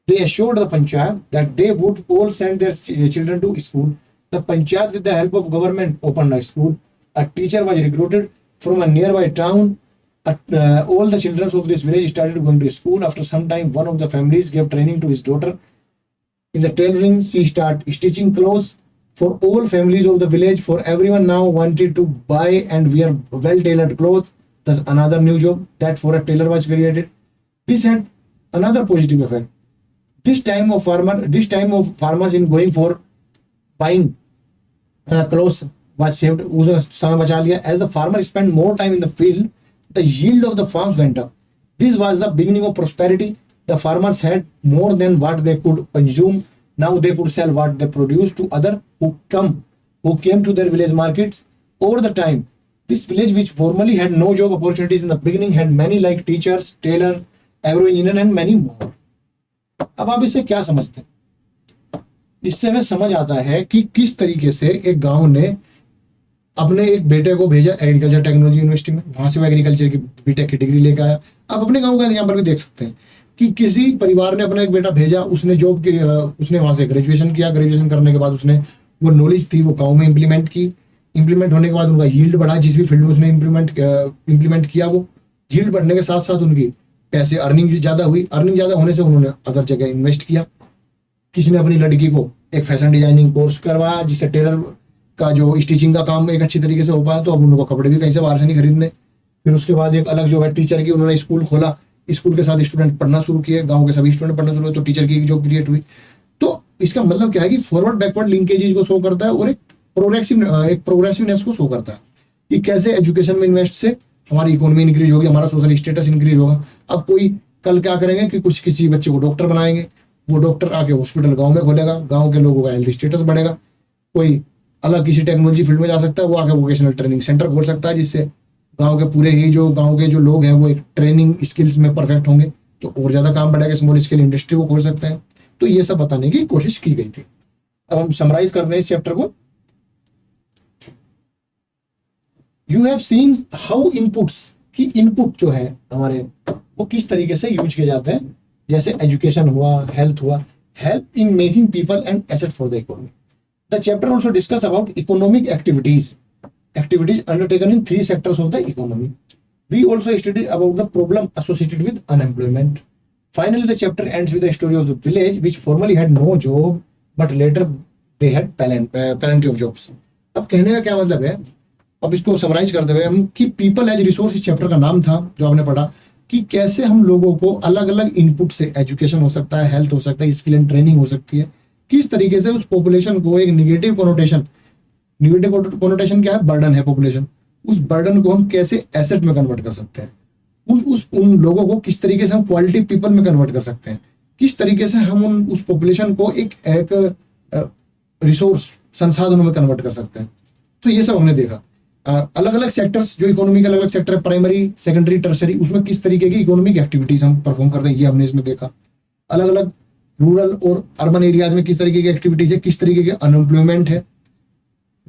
They assured the panchayat that they would all send their children to school. The panchayat, with the help of government, opened a school. A teacher was recruited from a nearby town. All the children of this village started going to school. After some time, one of the families gave training to his daughter. In the tailoring, she started stitching clothes for all families of the village. For everyone now wanted to buy and wear well-tailored clothes. Thus, another new job that for a tailor was created. This had another positive effect. This time of farmers in going for buying clothes was saved. उसने समय बचा लिया. As the farmer spent more time in the field, the yield of the farms went up. This was the beginning of prosperity. The farmers had more than what they could consume. Now they could sell what they produced to others who came to their village markets. Over the time, this village, which formerly had no job opportunities in the beginning, had many like teachers, tailor, agro engineer and many more. अब आप इससे क्या समझते हैं? इससे हमें समझ आता है कि किस तरीके से एक गांव ने अपने एक बेटे को भेजा एग्रीकल्चर टेक्नोलॉजी यूनिवर्सिटी में, वहां से वो एग्रीकल्चर की बीटेक की डिग्री लेकर आया। आप अपने गांव का एग्जाम्पल भी देख सकते हैं कि किसी परिवार ने अपना एक बेटा भेजा, उसने जॉब की, उसने वहां से ग्रेजुएशन किया। ग्रेजुएशन करने के बाद उसने वो नॉलेज थी वो गांव में इंप्लीमेंट की। इंप्लीमेंट होने के बाद उनका यील्ड बढ़ा, जिस भी फील्ड में उसने इंप्लीमेंट किया, वो यील्ड बढ़ने के साथ साथ उनकी पैसे अर्निंग ज़्यादा हुई। अर्निंग ज़्यादा होने से उन्होंने अदर जगह इन्वेस्ट किया। किसी ने अपनी लड़की को एक फैशन डिजाइनिंग कोर्स करवाया, जिससे टेलर का जो स्टिचिंग का काम एक अच्छी तरीके से हो पाया, तो अब उनको कपड़े भी कहीं से बाहर से नहीं खरीदने। फिर उसके बाद एक अलग जो है टीचर की, उन्होंने स्कूल खोला, स्कूल के साथ स्टूडेंट पढ़ना शुरू किए, गांव के सभी स्टूडेंट पढ़ना शुरू हुए, तो टीचर की एक जॉब क्रिएट हुई। तो इसका मतलब क्या है कि फॉरवर्ड बैकवर्ड लिंकेजेस को शो करता है और एक प्रोग्रेसिवनेस को शो करता है कि कैसे एजुकेशन में इन्वेस्ट से हमारी इकोनॉमी इंक्रीज होगी, हमारा सोशल स्टेटस इंक्रीज होगा। अब कोई कल क्या करेंगे कि किसी बच्चे को डॉक्टर बनाएंगे, वो डॉक्टर आके हॉस्पिटल गाँव में खोलेगा, गाँव के लोगों का हेल्थ स्टेटस बढ़ेगा। कोई अलग किसी टेक्नोलॉजी फील्ड में जा सकता है, वो आके वोकेशनल ट्रेनिंग सेंटर खोल सकता है, जिससे गांव के पूरे ही जो गांव के जो लोग हैं वो एक ट्रेनिंग स्किल्स में परफेक्ट होंगे, तो और ज्यादा काम बढ़ेगा। स्मॉल स्केल इंडस्ट्री को खोल सकते हैं। तो ये सब बताने की कोशिश की गई थी। अब हम समराइज करते हैं इस चैप्टर को। You have seen how inputs, कि इनपुट जो है हमारे वो किस तरीके से यूज किए जाते हैं, जैसे एजुकेशन हुआ, हेल्थ हुआ, help in making people and asset for the economy. The chapter also discuss about economic activities undertaken in 3 sectors of the economy. We also studied about the problem associated with unemployment. Finally, the chapter ends with the story of the village which formerly had no job, but later they had plenty of jobs. अब कहने का क्या मतलब है, अब इसको summarise करते हुए हम कि पीपल एज रिसोर्स इस चैप्टर का नाम था जो आपने पढ़ा, कि कैसे हम लोगों को अलग अलग इनपुट से, एजुकेशन हो सकता है, हेल्थ हो सकता है, स्किल एंड ट्रेनिंग हो सकती है, किस तरीके से उस पॉपुलेशन को एक निगेटिव कोनोटेशन क्या है, बर्डन है पॉपुलेशन, उस बर्डन को हम कैसे एसेट में कन्वर्ट कर सकते हैं, उन लोगों को किस तरीके से हम क्वालिटी पीपल में कन्वर्ट कर सकते हैं, किस तरीके से हम उस पॉपुलेशन को एक रिसोर्स, संसाधनों में कन्वर्ट कर सकते हैं। तो ये सब हमने देखा। अलग अलग सेक्टर्स, जो इकोनॉमी के अलग अलग सेक्टर है, प्राइमरी, सेकेंडरी, टर्सरी, उसमें किस तरीके की इकोनॉमिक एक्टिविटीज हम परफॉर्म करते हैं, ये हमने इसमें देखा। अलग अलग रूरल और अर्बन एरियाज में किस तरीके की एक्टिविटीज है, किस तरीके के अनएम्प्लॉयमेंट है,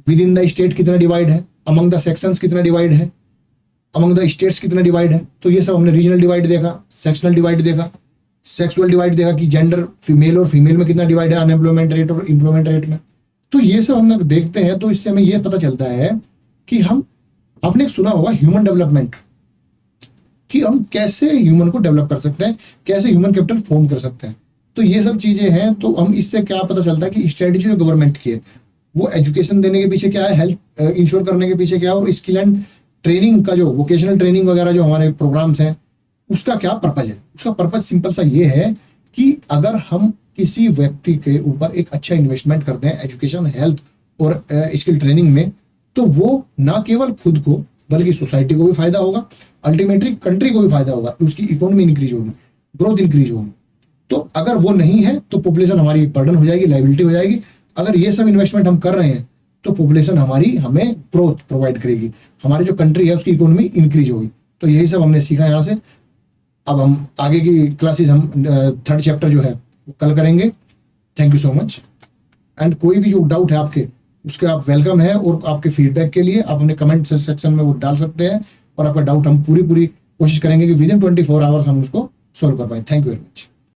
विद इन द स्टेट कितना डिवाइड है, अमंग द सेक्शंस कितना डिवाइड है, अमंग द स्टेट्स कितना डिवाइड है। तो ये सब हमने रीजनल डिवाइड देखा, सेक्शनल डिवाइड देखा, सेक्सुअल डिवाइड देखा कि जेंडर फीमेल और फीमेल में कितना डिवाइड है अनएम्प्लॉयमेंट रेट और एम्प्लॉयमेंट रेट में। तो ये सब हम देखते हैं, तो इससे हमें ये पता चलता है कि हम, आपने सुना होगा ह्यूमन डेवलपमेंट, कि हम कैसे ह्यूमन को डेवलप कर सकते हैं, कैसे ह्यूमन कैपिटल फॉर्म कर सकते हैं। तो ये सब चीजें हैं। तो हम इससे क्या पता चलता है कि स्ट्रेटेजी जो गवर्नमेंट की है वो एजुकेशन देने के पीछे क्या है, हेल्थ इंश्योर करने के पीछे क्या है, और स्किल एंड ट्रेनिंग का जो वोकेशनल ट्रेनिंग वगैरह जो हमारे प्रोग्राम्स हैं उसका क्या पर्पज है। उसका पर्पज सिंपल सा ये है कि अगर हम किसी व्यक्ति के ऊपर एक अच्छा इन्वेस्टमेंट करते हैं एजुकेशन, हेल्थ और स्किल ट्रेनिंग में, तो वो ना केवल खुद को बल्कि सोसाइटी को भी फायदा होगा, अल्टीमेटली कंट्री को भी फायदा होगा, उसकी इकोनॉमी इंक्रीज होगी, ग्रोथ इंक्रीज होगी। तो अगर वो नहीं है तो पॉपुलेशन हमारी बर्डन हो जाएगी, लाइबिलिटी हो जाएगी। अगर ये सब इन्वेस्टमेंट हम कर रहे हैं तो पॉपुलेशन हमारी हमें ग्रोथ प्रोवाइड करेगी, हमारी जो कंट्री है उसकी इकोनॉमी इंक्रीज होगी। तो यही सब हमने सीखा यहाँ से। अब हम आगे की क्लासेस हम थर्ड चैप्टर जो है वो कल करेंगे। Thank you so much. And कोई भी जो डाउट है आपके, उसके आप वेलकम है, और आपके फीडबैक के लिए आप अपने कमेंट सेक्शन में वो डाल सकते हैं, और आपका डाउट हम पूरी कोशिश करेंगे कि विद इन 24 आवर्स हम उसको सॉल्व कर पाए। Thank you very much.